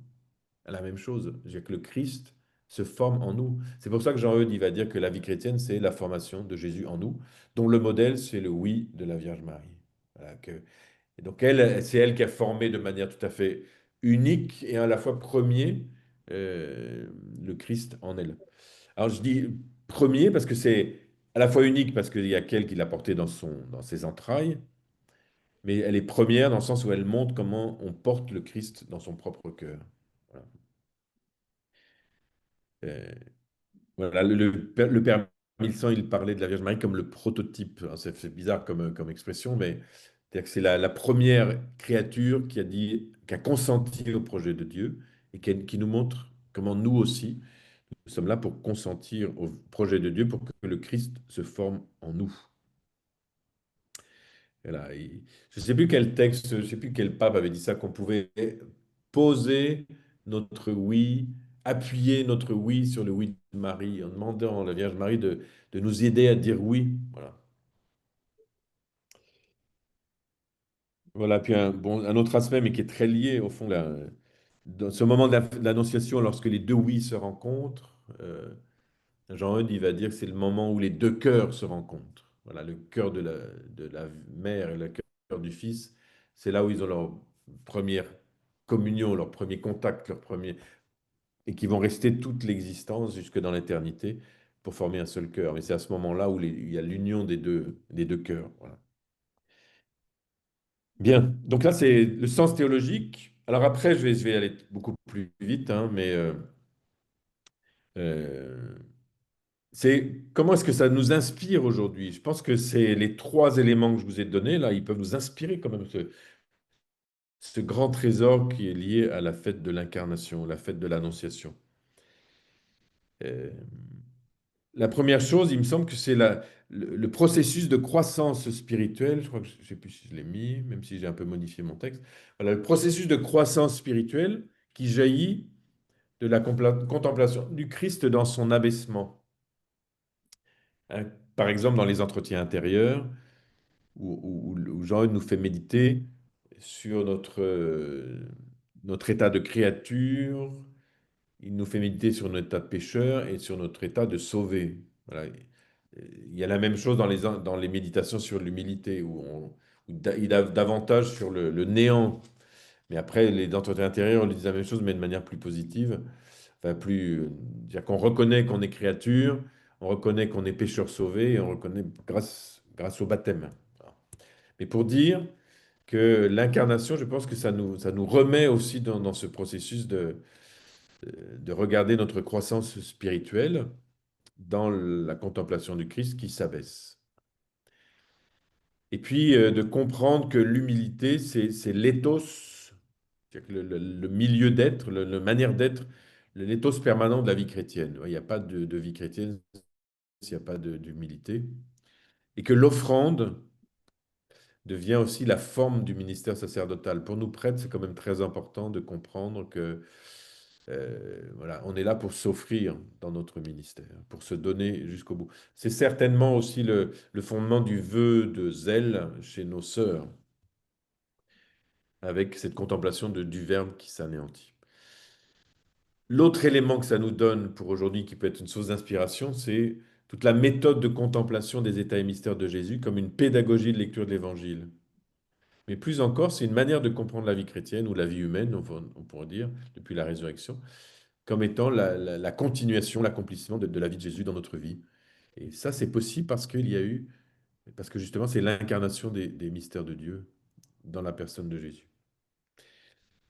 La même chose. C'est que le Christ se forme en nous. C'est pour ça que Jean-Eudes, il va dire que la vie chrétienne, c'est la formation de Jésus en nous, dont le modèle, c'est le oui de la Vierge Marie. Voilà, et donc, c'est elle qui a formé de manière tout à fait unique et à la fois premier euh, le Christ en elle. Alors, je dis premier parce que c'est à la fois unique parce qu'il y a qu'elle qui l'a porté dans ses entrailles, mais elle est première dans le sens où elle montre comment on porte le Christ dans son propre cœur. Voilà. Euh, voilà, le Père 1100, il parlait de la Vierge Marie comme le prototype. Alors, c'est bizarre comme expression, mais c'est-à-dire que c'est la première créature qui a consenti au projet de Dieu et qui nous montre comment nous aussi, nous sommes là pour consentir au projet de Dieu pour que le Christ se forme en nous. Voilà, je ne sais plus quel texte, je ne sais plus quel pape avait dit ça, qu'on pouvait poser notre oui, appuyer notre oui sur le oui de Marie, en demandant à la Vierge Marie de nous aider à dire oui. Voilà. Voilà, puis un autre aspect, mais qui est très lié au fond, là, dans ce moment de l'Annonciation, lorsque les deux oui se rencontrent, Jean-Eudes, il va dire que c'est le moment où les deux cœurs se rencontrent. Voilà, le cœur de la mère et le cœur du fils, c'est là où ils ont leur première communion, leur premier contact, et qui vont rester toute l'existence jusque dans l'éternité pour former un seul cœur. Mais c'est à ce moment-là où il y a l'union des deux cœurs. Voilà. Bien, donc là, c'est le sens théologique. Alors après, je vais aller beaucoup plus vite, hein, mais euh, c'est comment est-ce que ça nous inspire aujourd'hui? Je pense que c'est les trois éléments que je vous ai donnés, là, ils peuvent nous inspirer quand même ce grand trésor qui est lié à la fête de l'incarnation, la fête de l'Annonciation. Euh, la première chose, il me semble que c'est le processus de croissance spirituelle. Je crois que je ne sais plus si je l'ai mis, même si j'ai un peu modifié mon texte. Voilà, le processus de croissance spirituelle qui jaillit de la contemplation du Christ dans son abaissement. Hein, par exemple, dans les entretiens intérieurs, où Jean nous fait méditer sur notre état de créature, il nous fait méditer sur notre état de pécheur et sur notre état de sauvé. Voilà. Il y a la même chose dans les méditations sur l'humilité, où il a davantage sur le néant. Mais après, les entretiens intérieurs, on lui dit la même chose, mais de manière plus positive. Enfin, c'est-à-dire qu'on reconnaît qu'on est créature, on reconnaît qu'on est pécheur sauvé, et on reconnaît grâce au baptême. Mais pour dire que l'incarnation, je pense que ça nous remet aussi dans ce processus de regarder notre croissance spirituelle dans la contemplation du Christ qui s'abaisse. Et puis de comprendre que l'humilité, c'est l'éthos, c'est-à-dire que le milieu d'être, la manière d'être, l'éthos permanent de la vie chrétienne. Il n'y a pas de vie chrétienne s'il n'y a pas d'humilité. Et que l'offrande, devient aussi la forme du ministère sacerdotal. Pour nous prêtres, c'est quand même très important de comprendre que voilà, on est là pour s'offrir dans notre ministère, pour se donner jusqu'au bout. C'est certainement aussi le fondement du vœu de zèle chez nos sœurs, avec cette contemplation du Verbe qui s'anéantit. L'autre élément que ça nous donne pour aujourd'hui, qui peut être une source d'inspiration, c'est toute la méthode de contemplation des états et mystères de Jésus comme une pédagogie de lecture de l'Évangile. Mais plus encore, c'est une manière de comprendre la vie chrétienne ou la vie humaine, on pourrait dire, depuis la résurrection, comme étant la continuation, l'accomplissement de la vie de Jésus dans notre vie. Et ça, c'est possible parce que justement, c'est l'incarnation des mystères de Dieu dans la personne de Jésus.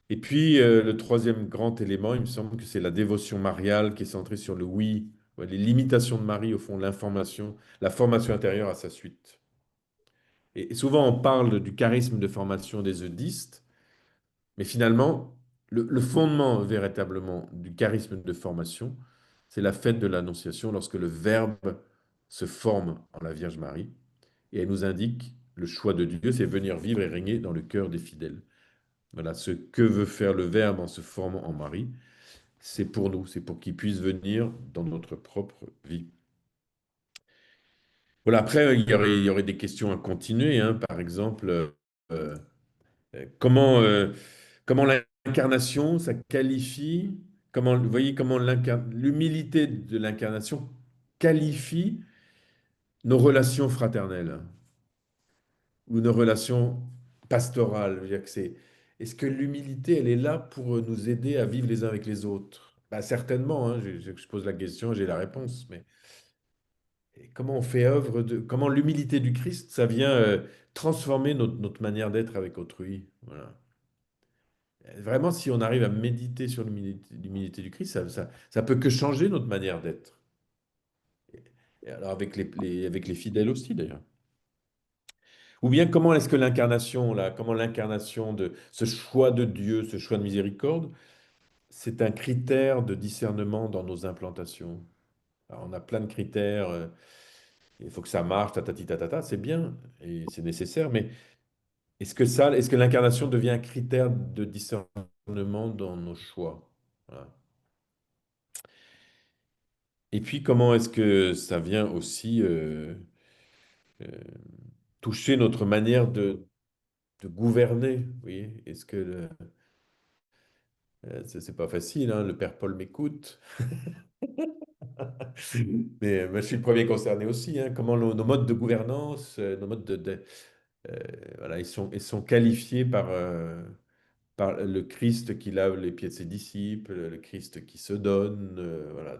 Et puis, le troisième grand élément, il me semble que c'est la dévotion mariale qui est centrée sur le oui, ouais, les limitations de Marie, au fond, l'information, la formation intérieure à sa suite. Et souvent, on parle du charisme de formation des eudistes, mais finalement, le fondement véritablement du charisme de formation, c'est la fête de l'Annonciation, lorsque le Verbe se forme en la Vierge Marie, et elle nous indique le choix de Dieu, c'est venir vivre et régner dans le cœur des fidèles. Voilà, ce que veut faire le Verbe en se formant en Marie, c'est pour nous, c'est pour qu'il puisse venir dans notre propre vie. Voilà, après, il y aurait des questions à continuer, hein. Par exemple, euh, comment, comment l'incarnation, ça qualifie, comment, vous voyez comment l'humilité de l'incarnation qualifie nos relations fraternelles ou nos relations pastorales. Je veux dire que est-ce que l'humilité, elle est là pour nous aider à vivre les uns avec les autres? Bah, certainement, hein, je pose la question, j'ai la réponse, mais comment on fait œuvre comment l'humilité du Christ, ça vient transformer notre manière d'être avec autrui. Voilà. Vraiment, si on arrive à méditer sur l'humilité du Christ, ça peut que changer notre manière d'être. Et alors avec avec les fidèles aussi, d'ailleurs. Ou bien comment est-ce que l'incarnation, là, comment l'incarnation de ce choix de Dieu, ce choix de miséricorde, c'est un critère de discernement dans nos implantations. Alors, on a plein de critères, il faut que ça marche, tatati tatata, c'est bien et c'est nécessaire, mais est-ce que l'incarnation devient un critère de discernement dans nos choix? Voilà. Et puis, comment est-ce que ça vient aussi euh, toucher notre manière de gouverner? Vous voyez, est-ce que c'est pas facile, hein, le Père Paul m'écoute, mais moi, je suis le premier concerné aussi, hein. Comment nos modes de gouvernance, nos modes euh, voilà, ils sont qualifiés par le Christ qui lave les pieds de ses disciples, le Christ qui se donne, voilà.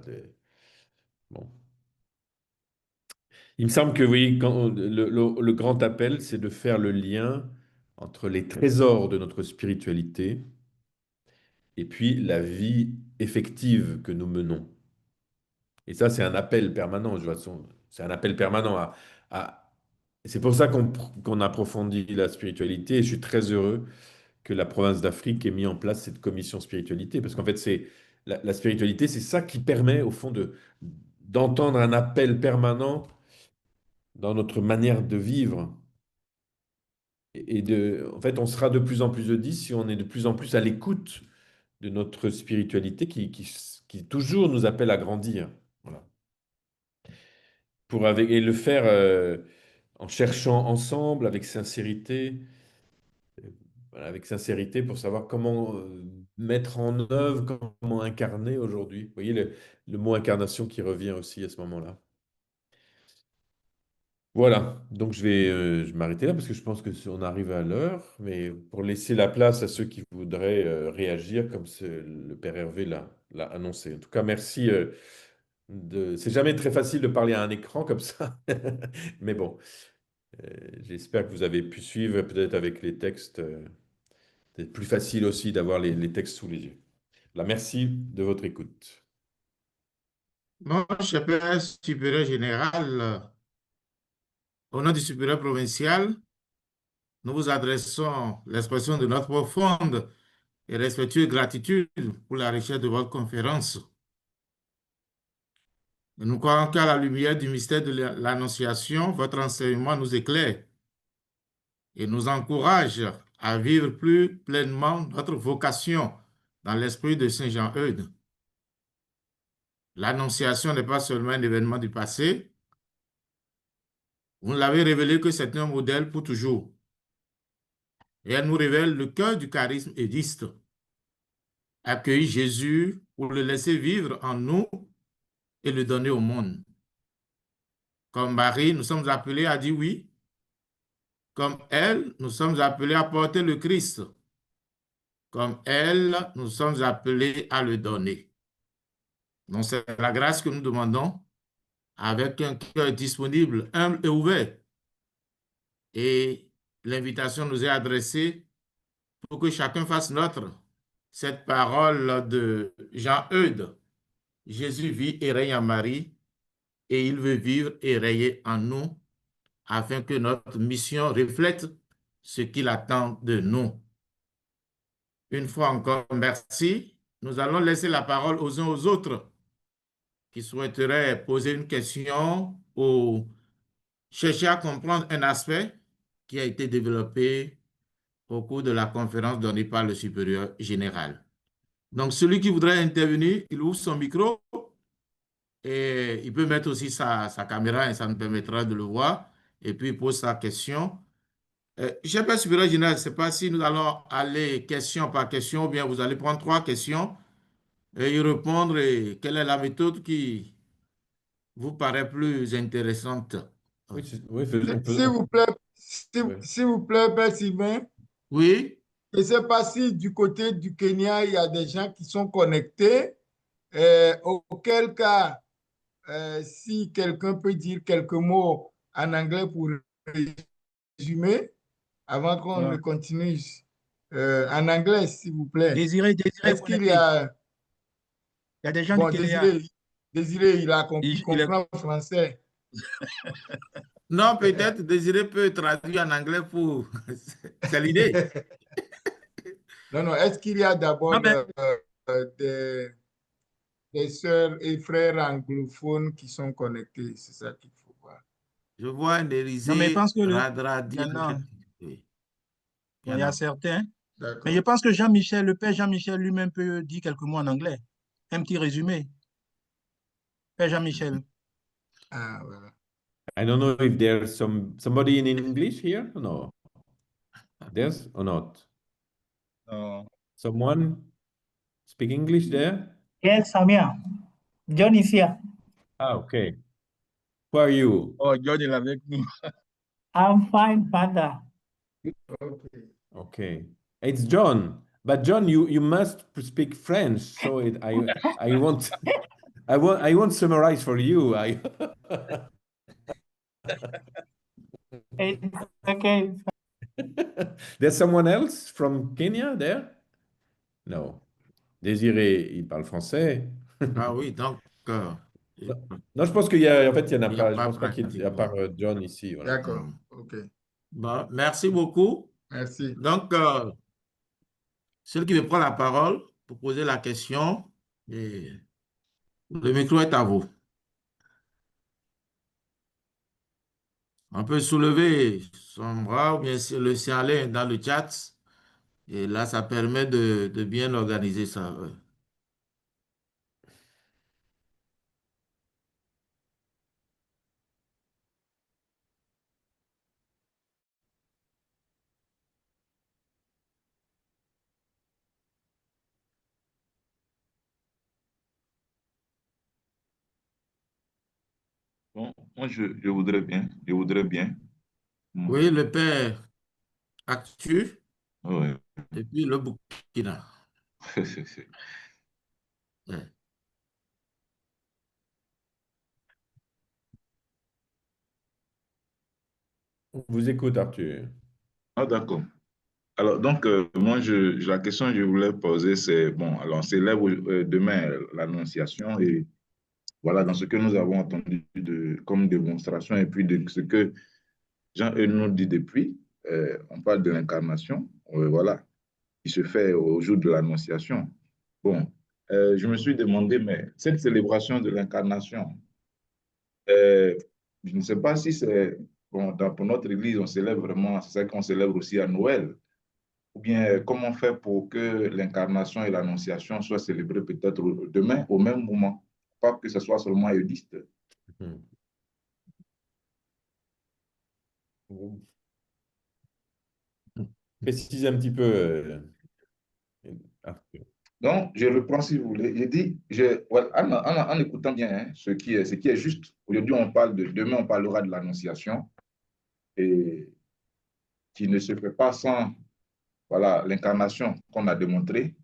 Bon. Il me semble que oui, le grand appel, c'est de faire le lien entre les trésors de notre spiritualité et puis la vie effective que nous menons. Et ça, c'est un appel permanent. C'est un appel permanent à- C'est pour ça qu'on approfondit la spiritualité. Et je suis très heureux que la province d'Afrique ait mis en place cette commission spiritualité. Parce qu'en fait, la spiritualité, c'est ça qui permet, au fond, d'entendre un appel permanent dans notre manière de vivre. En fait, on sera de plus en plus de 10 si on est de plus en plus à l'écoute de notre spiritualité qui toujours nous appelle à grandir. Voilà. Et le faire en cherchant ensemble, avec sincérité, voilà, avec sincérité pour savoir comment mettre en œuvre, comment incarner aujourd'hui. Vous voyez le mot incarnation qui revient aussi à ce moment-là. Voilà, donc je vais m'arrêter là parce que je pense qu'on arrive à l'heure, mais pour laisser la place à ceux qui voudraient réagir comme le Père Hervé l'a annoncé. En tout cas, merci. C'est jamais très facile de parler à un écran comme ça, mais bon, j'espère que vous avez pu suivre peut-être avec les textes. C'est plus facile aussi d'avoir les textes sous les yeux. Là, merci de votre écoute. Mon cher Père supérieur général, au nom du supérieur provincial, nous vous adressons l'expression de notre profonde et respectueuse gratitude pour la richesse de votre conférence. Nous croyons qu'à la lumière du mystère de l'Annonciation, votre enseignement nous éclaire et nous encourage à vivre plus pleinement notre vocation dans l'esprit de Saint Jean-Eudes. L'Annonciation n'est pas seulement un événement du passé. Vous nous l'avez révélé que c'est un modèle pour toujours. Et elle nous révèle le cœur du charisme édiste. Accueillir Jésus pour le laisser vivre en nous et le donner au monde. Comme Marie, nous sommes appelés à dire oui. Comme elle, nous sommes appelés à porter le Christ. Comme elle, nous sommes appelés à le donner. Donc, c'est la grâce que nous demandons avec un cœur disponible, humble et ouvert. Et l'invitation nous est adressée pour que chacun fasse nôtre cette parole de Jean-Eudes. Jésus vit et règne en Marie et il veut vivre et régner en nous afin que notre mission reflète ce qu'il attend de nous. Une fois encore, merci. Nous allons laisser la parole aux uns aux autres qui souhaiteraient poser une question ou chercher à comprendre un aspect qui a été développé au cours de la conférence donnée par le supérieur général. Donc, celui qui voudrait intervenir, il ouvre son micro et il peut mettre aussi sa caméra et ça nous permettra de le voir. Et puis, il pose sa question. Chef supérieur général, je ne sais pas si nous allons aller question par question ou bien vous allez prendre 3 questions et y répondre. Et quelle est la méthode qui vous paraît plus intéressante? Oui, oui, on peut, S'il vous plaît, ouais. s'il vous plaît, Père Sylvain, Oui, je ne sais pas si du côté du Kenya, il y a des gens qui sont connectés. Auquel cas, si quelqu'un peut dire quelques mots en anglais pour résumer, avant qu'on ne continue en anglais, s'il vous plaît. Désiré est Est-ce qu'il y connecté. a... Il y a des gens du Bon, Kenya. Désiré, il Il est... comprend le français. non, peut-être Désiré peut traduire en anglais pour... C'est l'idée. Non, non, est-ce qu'il y a d'abord Non, mais, des sœurs et frères anglophones qui sont connectés? C'est ça qu'il faut voir. Je vois un non, mais je Élisée pense que Radradi. il y en a, Oui, il y a certains. Mais je D'accord. pense que Jean-Michel, le père Jean-Michel lui-même peut dire quelques mots en anglais. Un petit résumé. Père Jean-Michel. Ah, voilà. I don't know if there's somebody in English here. No, there's or not. Someone speak English there? Yes, Samia. John is here. Ah, okay. Who are you? Oh, John est avec nous. I'm fine, Father. Okay. Okay, it's John. But John, you must speak French. So I won't I won't summarize for you. It's okay. There's someone else from Kenya there? No. Désiré, il parle français. Ah oui, donc, Non, je pense qu'il y a, en fait, il y en a il n'y a pas. Je pas pense pas qu'il y ait, à part pratiquement. John ici, voilà. D'accord. OK. Bon, merci beaucoup. Merci. Donc, celui qui veut prendre la parole pour poser la question, et le micro est à vous. On peut soulever son bras ou bien le signaler dans le chat. Et là, ça permet de bien organiser ça. Ouais. Bon, moi, je voudrais bien. Je voudrais bien. Oui, le père Actu Ouais. et puis le Burkina. Ouais. On vous écoute, Arthur. Ah, d'accord. Alors, donc, moi, la question que je voulais poser, c'est, bon, alors, c'est là demain l'Annonciation et voilà, dans ce que nous avons entendu comme démonstration et puis de ce que Jean nous dit depuis, on parle de l'incarnation, voilà, qui se fait au jour de l'Annonciation. Bon, je me suis demandé, mais cette célébration de l'incarnation, je ne sais pas si c'est bon, pour notre Église, on célèbre vraiment, c'est ça qu'on célèbre aussi à Noël. Ou bien, comment on fait pour que l'incarnation et l'annonciation soient célébrées peut-être demain, au même moment, pas que ce soit seulement eudiste. Mhm. Précise un petit peu, Arthur. Donc, je reprends si vous voulez. J'ai dit, ouais, en écoutant bien hein, ce qui est juste, aujourd'hui on parle de, demain on parlera de l'annonciation et qui ne se fait pas sans voilà, l'incarnation qu'on a démontrée.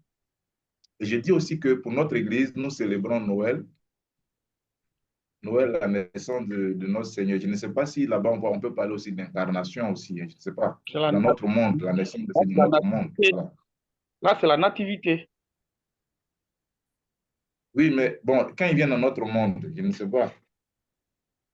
Et je dis aussi que pour notre Église, nous célébrons Noël, Noël, la naissance de notre Seigneur. Je ne sais pas si là-bas on peut parler aussi d'incarnation aussi, hein, je ne sais pas. C'est la, Dans notre monde, la naissance de c'est la notre monde. nativité. Voilà. Là, c'est la nativité. Oui, mais bon, quand il vient dans notre monde, je ne sais pas.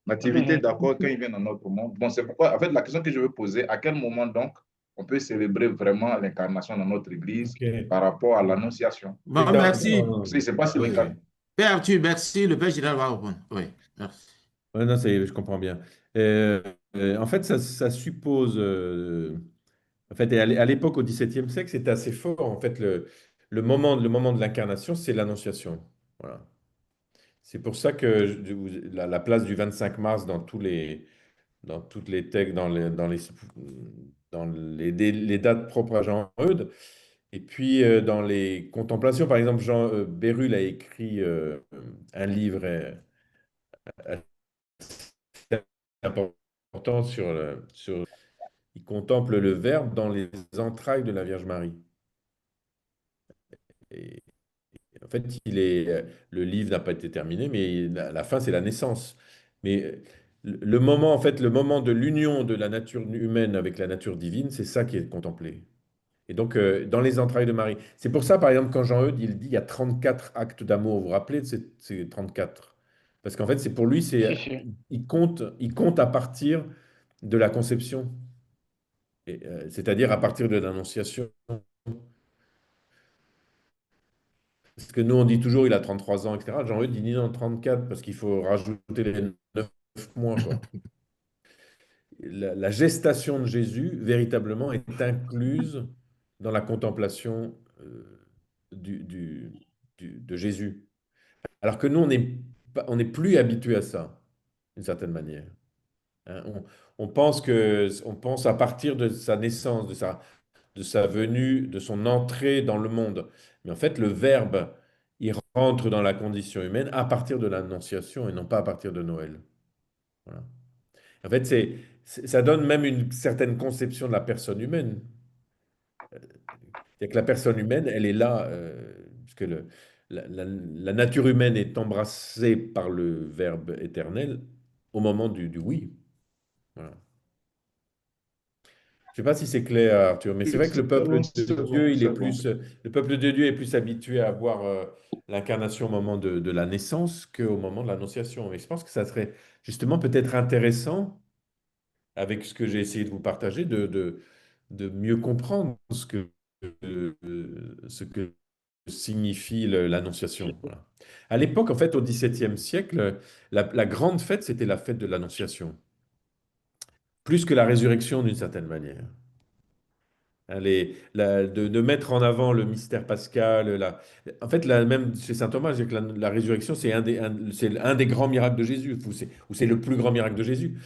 Nativité, d'accord, quand il vient dans notre monde. Bon, c'est pourquoi, en fait, la question que je veux poser, à quel moment donc on peut célébrer vraiment l'incarnation dans notre Église Ok. par rapport à l'annonciation? Bon, merci. Parce que je ne sais pas si Oui, oui. Père Arthur, merci. Le Père Gérald va répondre. Oui, merci. Ouais, non, je comprends bien. En fait, ça suppose. En fait, et à l'époque, au XVIIe siècle, c'était assez fort. En fait, le moment de l'incarnation, c'est l'Annonciation. Voilà. C'est pour ça que la place du 25 mars dans toutes les textes, dans les dates propres à Jean-Eudes, et puis dans les contemplations. Par exemple, Jean Bérulle a écrit un livre assez important il contemple le Verbe dans les entrailles de la Vierge Marie. Et en fait, le livre n'a pas été terminé, mais la fin, c'est la naissance. Mais le moment, en fait, le moment de l'union de la nature humaine avec la nature divine, c'est ça qui est contemplé. Et donc, dans les entrailles de Marie. C'est pour ça, par exemple, quand Jean-Eudes, il dit il y a 34 actes d'amour. Vous vous rappelez de ces 34? Parce qu'en fait, c'est pour lui, Si, si. il compte à partir de la conception, c'est-à-dire à partir de l'Annonciation. Parce que nous, on dit toujours il a 33 ans, etc. Jean-Eudes dit non, 34, parce qu'il faut rajouter les 9 mois, quoi. La gestation de Jésus, véritablement, est incluse dans la contemplation de Jésus. Alors que nous, on n'est plus habitué à ça, d'une certaine manière. Hein. On pense à partir de sa naissance, de sa venue, de son entrée dans le monde. Mais en fait, le Verbe, il rentre dans la condition humaine à partir de l'Annonciation et non pas à partir de Noël. Voilà. En fait, ça donne même une certaine conception de la personne humaine. C'est que la personne humaine, elle est là, parce que la nature humaine est embrassée par le Verbe éternel au moment du oui. Voilà. Je ne sais pas si c'est clair, Arthur, mais c'est vrai que le peuple de C'est bon, Dieu, c'est bon. le peuple de Dieu est plus habitué à voir l'incarnation au moment de la naissance qu'au moment de l'annonciation. Mais je pense que ça serait justement peut-être intéressant, avec ce que j'ai essayé de vous partager, de mieux comprendre ce que signifie l'annonciation. Voilà. À l'époque, en fait, au XVIIe siècle, la grande fête, c'était la fête de l'annonciation, plus que la résurrection d'une certaine manière. Hein, de mettre en avant le mystère pascal. En fait, même chez saint Thomas, je dis que la résurrection, c'est un des grands miracles de Jésus, ou c'est le plus grand miracle de Jésus.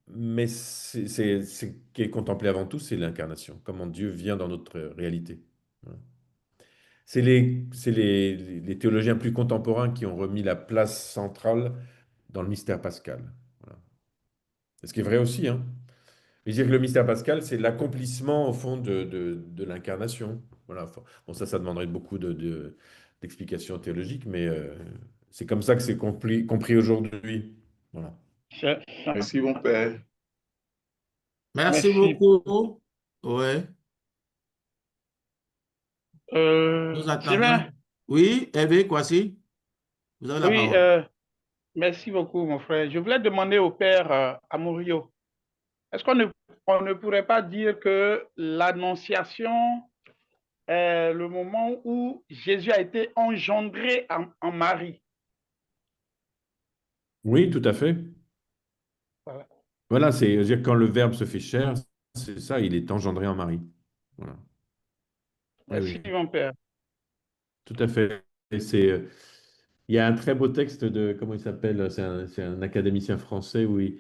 Mais ce qui est contemplé avant tout, c'est l'incarnation, comment Dieu vient dans notre réalité. Voilà. C'est les théologiens plus contemporains qui ont remis la place centrale dans le mystère pascal. Voilà. Ce qui est vrai aussi, hein. Je veux dire que le mystère pascal, c'est l'accomplissement, au fond, de l'incarnation. Voilà. Bon, ça demanderait beaucoup d'explications théologiques, mais c'est comme ça que c'est compris aujourd'hui. Voilà. C'est- Merci, mon père. Merci Merci. beaucoup. Oui, nous attendons. Sylvain, Oui, Hervé, Kwasi, vous avez la oui, parole. merci beaucoup, mon frère. Je voulais demander au père Amorio, est-ce qu'on ne pourrait pas dire que l'annonciation est le moment où Jésus a été engendré en Marie? Oui, tout à fait. Voilà. Voilà, c'est-à-dire quand le Verbe se fait chair, c'est ça, il est engendré en Marie. Voilà. Oui, Merci, oui, mon père. tout à fait. Et il y a un très beau texte de, comment il s'appelle? C'est un académicien français où il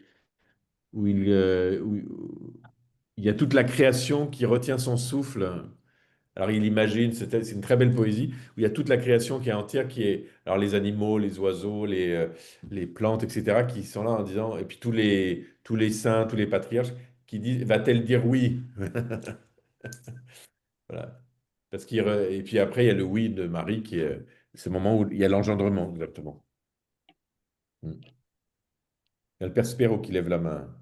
y a toute la création qui retient son souffle. Alors il imagine, c'est une très belle poésie, où il y a toute la création qui est entière, qui est, alors les animaux, les oiseaux, les plantes, etc., qui sont là en disant, et puis tous les saints, tous les patriarches, qui disent, va-t-elle dire oui? Voilà. Et puis après, il y a le oui de Marie, qui est ce moment où il y a l'engendrement, exactement. Mm. Il y a le Père Spéro qui lève la main.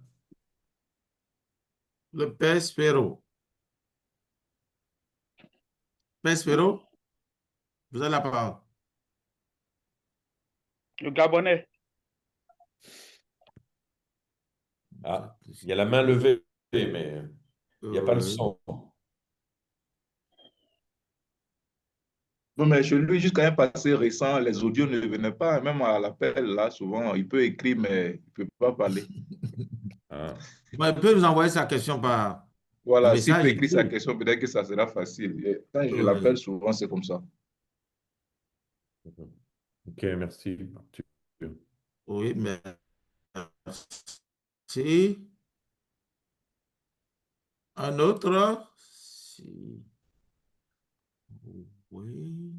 Le Père Spero. Père Spero, vous avez la parole. Le Gabonais. Ah, il y a la main levée, mais il n'y a pas le Oui. son. Non, mais chez lui, jusqu'à un passé récent, les audios ne venaient pas. Même à l'appel, là, souvent, il peut écrire, mais il ne peut pas parler. Ah. Bon, il peut nous envoyer sa question par un Voilà, s'il peut message écrire sa écrit. question, peut-être que ça sera facile. Et quand je l'appelle, Oui. souvent, c'est comme ça. Ok, merci, Arthur. Oui, merci. Un autre? Si. Oui.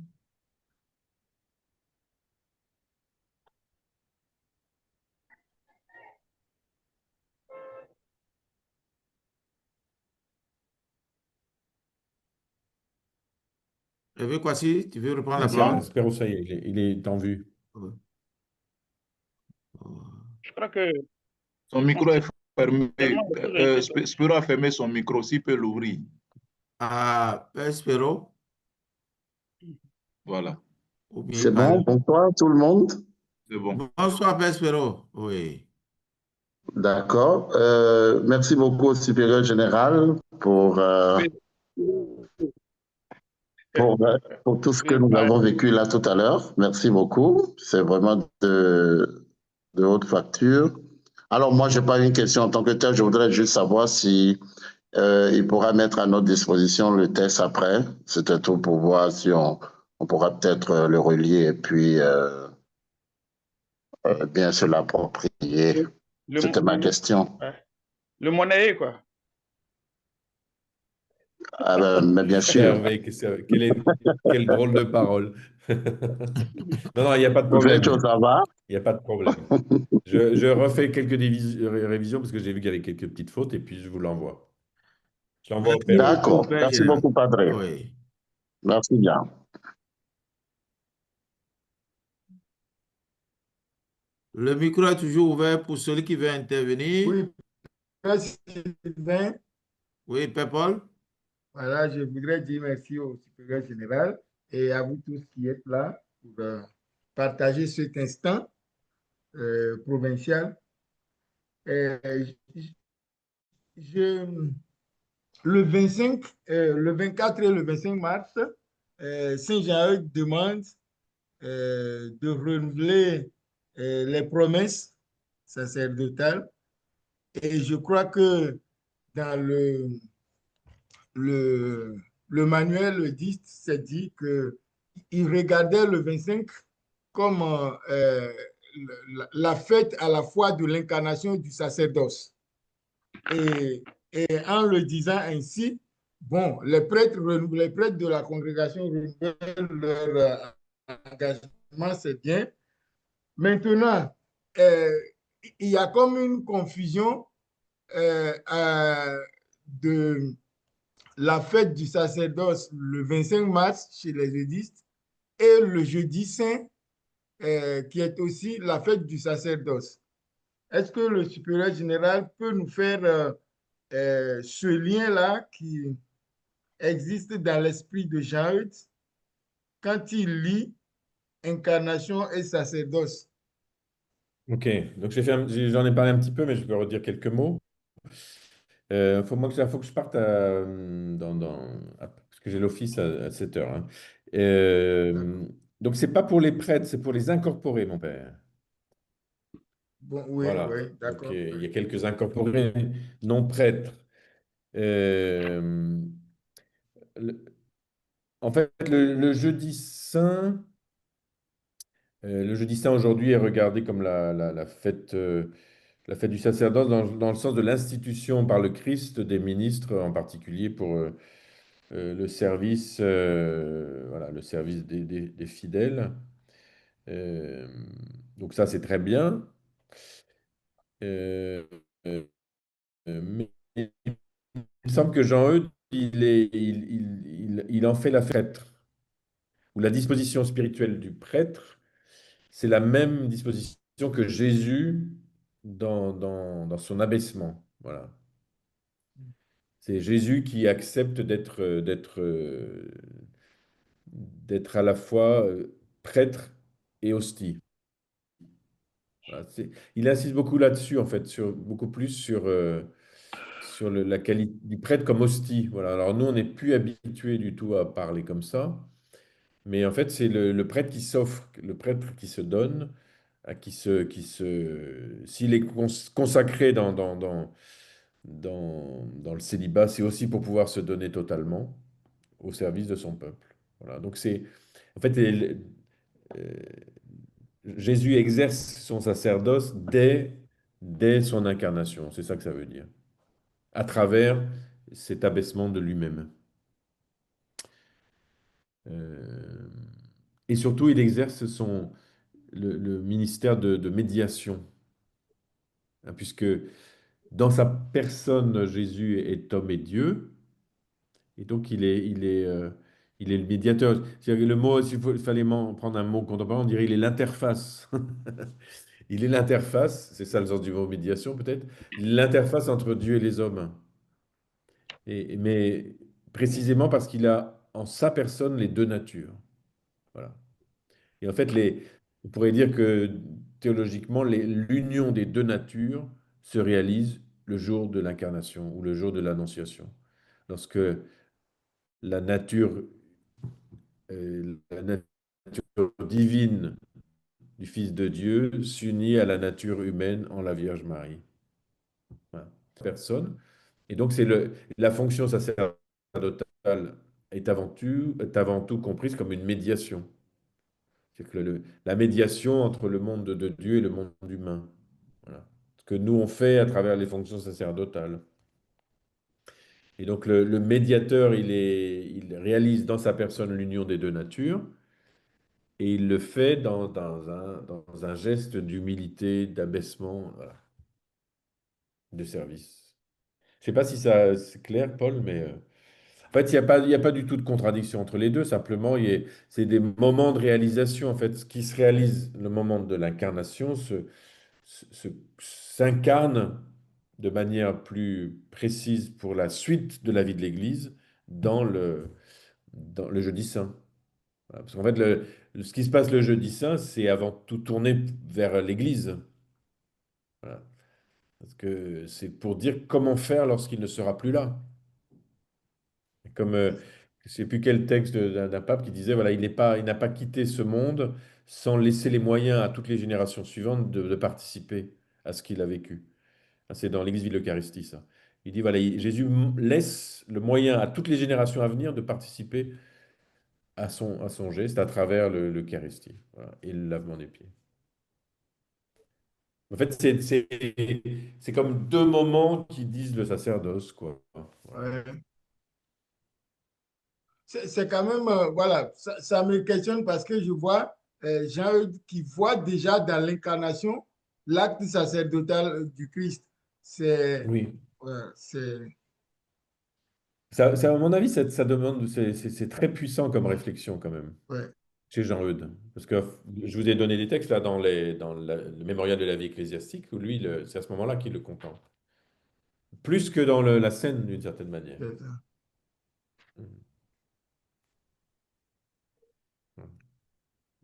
Et puis, quoi si tu veux reprendre Ah, la parole? Spéro, ça y est, il est en vue. Oui. Je crois que Son son micro est fermé. signalement est sur été Spiro a fermé son micro, s'il peut l'ouvrir. Ah, Père Spero, Voilà, ou bien C'est il parle. bon, bonsoir tout le monde. c'est bon. Bonsoir, Père Spero. Oui. D'accord. Merci beaucoup au supérieur général Oui, pour tout ce que oui, nous avons vécu là tout à l'heure. Merci beaucoup. C'est vraiment de haute facture. Alors moi, je n'ai pas une question en tant que tel. Je voudrais juste savoir si il pourra mettre à notre disposition le test après. C'était tout pour voir si on pourra peut-être le relier et puis bien se l'approprier. le, C'était ma question. ouais. Le monnayé, quoi. Ah mais bien sûr. Hervé, quelle drôle de parole. Non, non, il n'y a pas de Vecho, problème. ça va? Il n'y a pas de problème. Je refais quelques révisions parce que j'ai vu qu'il y avait quelques petites fautes et puis je vous l'envoie. Je l'envoie au Merci père. beaucoup, D'accord. Père Merci Général. beaucoup, Padre. Oui. Merci bien. Le micro est toujours ouvert pour celui qui veut intervenir. Oui, merci Sylvain. Oui, Père Paul. Voilà, je voudrais dire merci au supérieur général et à vous tous qui êtes là pour partager cet instant provincial. Euh, je, le 25, le 24 et le 25 mars, Saint-Jean demande de renouveler les promesses sacerdotales. Et je crois que dans le, le manuel le dit, c'est dit qu'il regardait le 25 comme la fête à la fois de l'incarnation du sacerdoce. Et en le disant ainsi, bon, les prêtres de la congrégation renouvellent leur engagement, c'est bien. Maintenant, il y a comme une confusion de la fête du sacerdoce le 25 mars chez les jeudistes et le jeudi saint, qui est aussi la fête du sacerdoce. Est-ce que le supérieur général peut nous faire ce lien-là qui existe dans l'esprit de Jean-Eudes quand il lit incarnation et sacerdoce? Ok, donc j'en ai parlé un petit peu, mais je peux redire quelques mots. Faut que je parte parce que j'ai l'office à 7 heures, hein. Donc, c'est pas pour les prêtres, c'est pour les incorporés, mon père. Bon, oui, Voilà. oui, Donc, d'accord. il y a quelques incorporés non prêtres. Euh, le- En fait, le jeudi saint, aujourd'hui est regardé comme la fête du sacerdoce dans le sens de l'institution par le Christ des ministres, en particulier pour le service, voilà, le service des fidèles. Euh, donc ça, c'est très bien. Euh, euh, mais il me semble que Jean-Eudes, il en fait la fête, ou la disposition spirituelle du prêtre, c'est la même disposition que Jésus dans son abaissement. Voilà. C'est Jésus qui accepte d'être à la fois prêtre et hostie. Voilà, il insiste beaucoup là-dessus, en fait, beaucoup plus sur la qualité du prêtre comme hostie. Voilà. Alors nous, on n'est plus habitués du tout à parler comme ça, mais en fait, c'est le prêtre qui s'offre, le prêtre qui se donne, s'il est consacré dans le célibat, c'est aussi pour pouvoir se donner totalement au service de son peuple. Voilà. Donc en fait, euh, Jésus exerce son sacerdoce dès son incarnation. C'est ça que ça veut dire. À travers cet abaissement de lui-même. Euh, et surtout, il exerce le ministère de médiation, hein, puisque dans sa personne, Jésus est homme et Dieu, et donc il est le médiateur. C'est-à-dire que le mot, s'il fallait prendre un mot contemporain, on dirait il est l'interface. Il est l'interface, c'est ça le sens du mot médiation peut-être, l'interface entre Dieu et les hommes. Mais précisément parce qu'il a en sa personne les deux natures. Voilà. Et en fait, on pourrait dire que théologiquement, l'union des deux natures se réalise le jour de l'incarnation ou le jour de l'annonciation. Lorsque la nature, la nature divine du Fils de Dieu s'unit à la nature humaine en la Vierge Marie. Voilà. Personne. Et donc, la fonction sacerdotale est avant tout comprise comme une médiation. C'est que la médiation entre le monde de Dieu et le monde humain. Voilà. Ce que nous, on fait à travers les fonctions sacerdotales. Et donc, le médiateur, il réalise dans sa personne l'union des deux natures, et il le fait dans un geste d'humilité, d'abaissement, voilà, de service. Je ne sais pas si ça c'est clair, Paul, mais en fait, il y a pas du tout de contradiction entre les deux. Simplement, c'est des moments de réalisation. En fait, ce qui se réalise, le moment de l'incarnation, s'incarne de manière plus précise pour la suite de la vie de l'Église dans le jeudi saint. Voilà. Parce qu'en fait, ce qui se passe le jeudi saint, c'est avant tout tourné vers l'Église. Voilà. Parce que c'est pour dire comment faire lorsqu'il ne sera plus là. Comme, je ne sais plus quel texte d'un pape qui disait, voilà, il n'a pas quitté ce monde sans laisser les moyens à toutes les générations suivantes de participer à ce qu'il a vécu. Ah, c'est dans l'Église de l'Eucharistie, ça. Il dit, voilà, Jésus laisse le moyen à toutes les générations à venir de participer à son geste à travers l'Eucharistie, voilà, et le lavement des pieds. En fait, c'est comme deux moments qui disent le sacerdoce, quoi. Voilà. Ouais. C'est quand même, voilà, ça me questionne parce que je vois gens qui voient déjà dans l'incarnation l'acte sacerdotal du Christ. C'est, Oui. ouais, c'est, À mon avis, ça demande, c'est très puissant comme réflexion quand même, ouais, chez Jean-Eudes. Parce que je vous ai donné des textes là le mémorial de la vie ecclésiastique, où lui, c'est à ce moment-là qu'il le contemple. Plus que dans la scène, d'une certaine manière. c'est ça.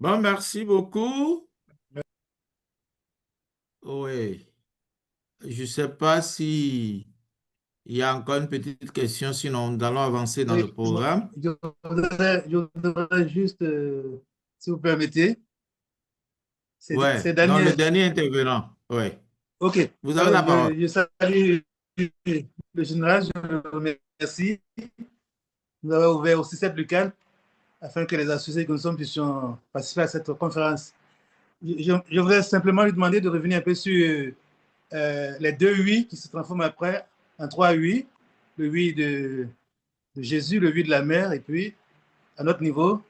Bon, merci beaucoup. Oui. Je ne sais pas si il y a encore une petite question, sinon nous allons avancer dans Oui, le programme. je voudrais juste, si vous permettez, Ouais, c'est non, le Daniel. dernier intervenant. Oui. OK. Vous avez la parole. Je salue le général, je le remercie. Nous avons ouvert aussi cette lucarne afin que les associés que nous sommes puissions participer à cette conférence. Je voudrais simplement lui demander de revenir un peu sur les deux oui qui se transforment après en trois oui. Le oui de Jésus, le oui de la mère, et puis, à notre niveau,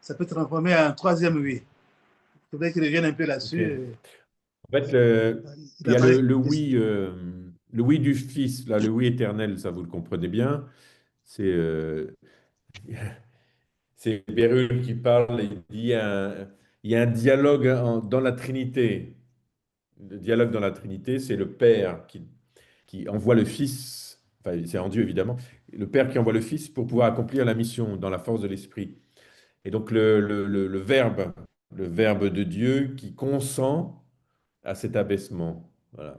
ça peut transformer en troisième oui. Il faudrait qu'il revienne un peu là-dessus. En fait, il y a le oui du Fils, là, le oui éternel, ça vous le comprenez bien. C'est Bérulle qui parle, il dit il y a un dialogue dans la Trinité. Le dialogue dans la Trinité, c'est le Père qui envoie le Fils, enfin c'est en Dieu évidemment, le Père qui envoie le Fils pour pouvoir accomplir la mission dans la force de l'Esprit. Et donc le verbe de Dieu qui consent à cet abaissement. Voilà.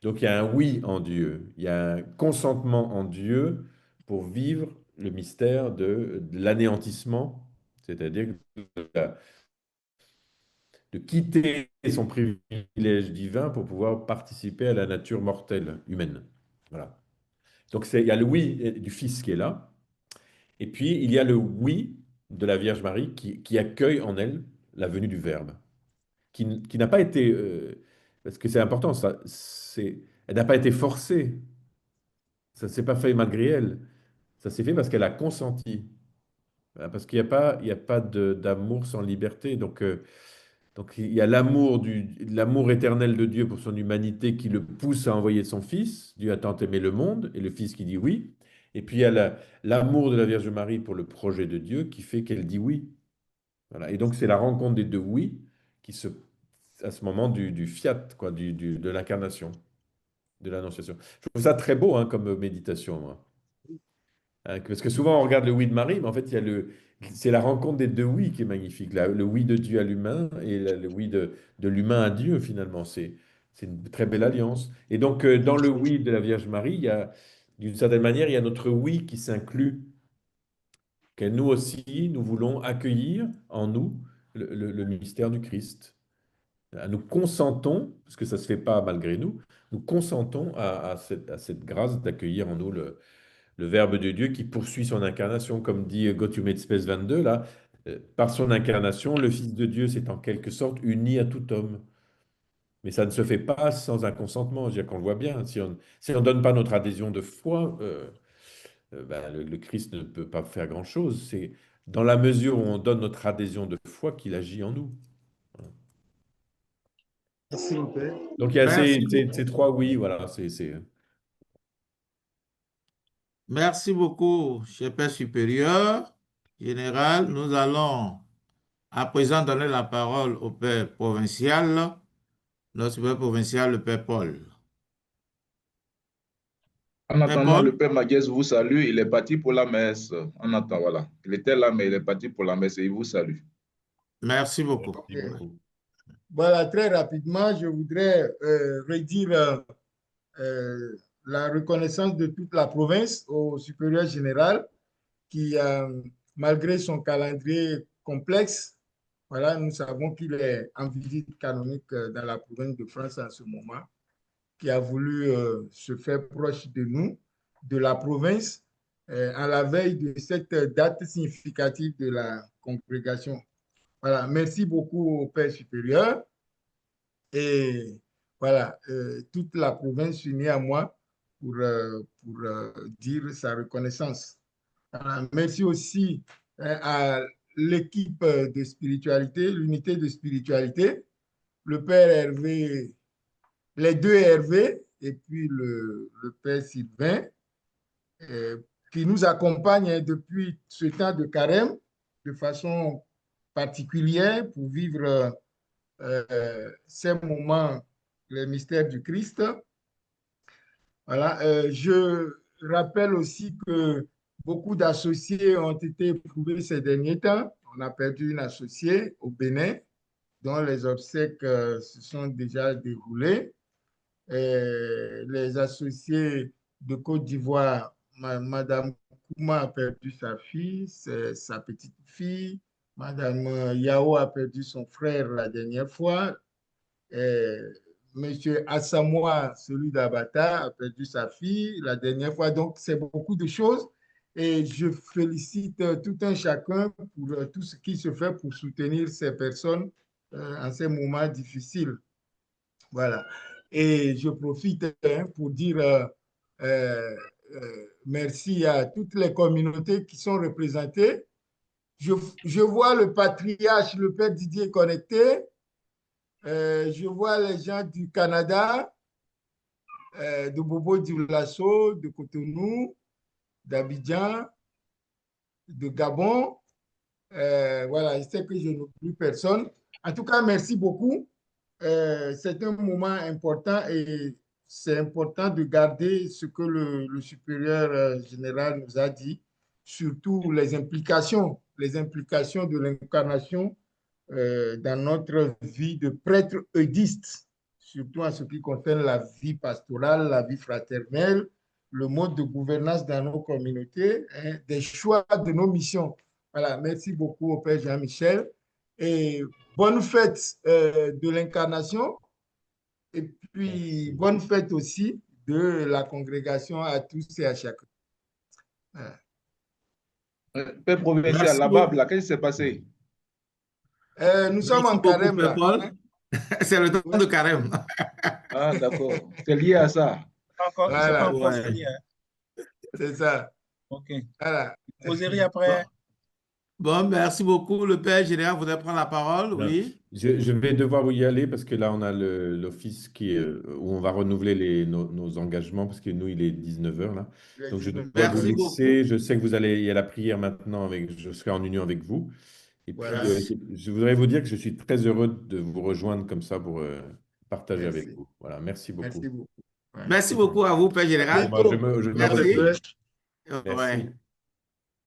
Donc il y a un oui en Dieu, il y a un consentement en Dieu pour vivre le mystère de l'anéantissement, c'est-à-dire de quitter son privilège divin pour pouvoir participer à la nature mortelle humaine. Voilà. Donc il y a le oui du Fils qui est là, et puis il y a le oui de la Vierge Marie qui accueille en elle la venue du Verbe, qui n'a pas été, parce que c'est important, elle n'a pas été forcée, ça ne s'est pas fait malgré elle, ça s'est fait parce qu'elle a consenti. Voilà, parce qu'il y a pas d'amour sans liberté. Donc il y a l'amour éternel de Dieu pour son humanité qui le pousse à envoyer son Fils. Dieu a tant aimé le monde, et le Fils qui dit oui. Et puis il y a l'amour de la Vierge Marie pour le projet de Dieu qui fait qu'elle dit oui. Voilà. Et donc c'est la rencontre des deux oui à ce moment du fiat, quoi, de l'incarnation, de l'annonciation. Je trouve ça très beau hein, comme méditation, moi. Parce que souvent, on regarde le oui de Marie, mais en fait, c'est la rencontre des deux oui qui est magnifique. Le oui de Dieu à l'humain et le oui de l'humain à Dieu, finalement. C'est une très belle alliance. Et donc, dans le oui de la Vierge Marie, d'une certaine manière, il y a notre oui qui s'inclut, que nous aussi, nous voulons accueillir en nous le mystère du Christ. Nous consentons, parce que ça ne se fait pas malgré nous, nous consentons à cette grâce d'accueillir en nous le Verbe de Dieu qui poursuit son incarnation, comme dit Gotthumet Spes 22, là, par son incarnation, le Fils de Dieu s'est en quelque sorte uni à tout homme. Mais ça ne se fait pas sans un consentement, je veux dire qu'on le voit bien. Si on ne donne pas notre adhésion de foi, ben, le Christ ne peut pas faire grand-chose. C'est dans la mesure où on donne notre adhésion de foi qu'il agit en nous. Merci, mon père. Donc il y a Merci. ces trois oui, voilà. Merci beaucoup, cher Père supérieur général. Nous allons à présent donner la parole au Père provincial, notre Père provincial, le Père Paul. En Père attendant, Paul, le Père Maguès vous salue. Il est parti pour la messe. En attendant, voilà. Il était là, mais il est parti pour la messe et il vous salue. merci beaucoup. Merci beaucoup. Voilà, très rapidement, je voudrais redire la reconnaissance de toute la province au supérieur général qui, malgré son calendrier complexe, voilà, nous savons qu'il est en visite canonique dans la province de France en ce moment, qui a voulu se faire proche de nous, de la province, à la veille de cette date significative de la congrégation. Voilà, merci beaucoup au Père supérieur. Et voilà, toute la province s'unit à moi pour dire sa reconnaissance. Voilà, merci aussi à l'équipe de spiritualité, l'unité de spiritualité, le Père Hervé, les deux Hervé, et puis le Père Sylvain, qui nous accompagnent depuis ce temps de carême de façon particulière pour vivre ces moments, les mystères du Christ. Voilà, je rappelle aussi que beaucoup d'associés ont été éprouvés ces derniers temps. On a perdu une associée au Bénin, dont les obsèques se sont déjà déroulées. Les associés de Côte d'Ivoire, Madame Kouma a perdu sa fille, sa petite fille. Madame Yao a perdu son frère la dernière fois. Monsieur Assamoah, celui d'Abata, a perdu sa fille la dernière fois. Donc, c'est beaucoup de choses. Et je félicite tout un chacun pour tout ce qui se fait pour soutenir ces personnes en ces moments difficiles. Voilà. Et je profite pour dire merci à toutes les communautés qui sont représentées. Je vois le patriarche, le père Didier connecté. Je vois les gens du Canada, de Bobo Dioulasso, de Cotonou, d'Abidjan, de Gabon. Voilà, je sais que je n'oublie personne. En tout cas, merci beaucoup. C'est un moment important et c'est important de garder ce que le supérieur général nous a dit, surtout les implications de l'incarnation dans notre vie de prêtre eudiste, surtout en ce qui concerne la vie pastorale, la vie fraternelle, le mode de gouvernance dans nos communautés, hein, des choix de nos missions. Voilà, merci beaucoup au Père Jean-Michel et bonne fête de l'incarnation et puis bonne fête aussi de la congrégation à tous et à chacun. Voilà. Père provincial, Merci la beaucoup. Bable, là, qu'est-ce qui s'est passé? Nous sommes Merci en beaucoup, carême Père là. Paul. C'est le temps de carême. Ah, d'accord. C'est lié à ça. C'est pas Voilà, encore Ouais. fini, hein. c'est ça. OK. Voilà. Causerie après. Bon, merci beaucoup. Le Père général voudrait prendre la parole, Bien. oui. Je vais devoir y aller parce que là, on a l'office où on va renouveler nos engagements parce que nous, il est 19 h là. Donc, je dois vous Merci laisser. beaucoup. Je sais que il y a la prière maintenant, je serai en union avec vous. Et puis, Voilà. je voudrais vous dire que je suis très heureux de vous rejoindre comme ça pour partager avec Merci. vous. Voilà, merci beaucoup. Merci beaucoup. Ouais. Merci beaucoup à vous, Père À général. Bon, bah, bientôt. je me Merci. retire. Ouais. Merci.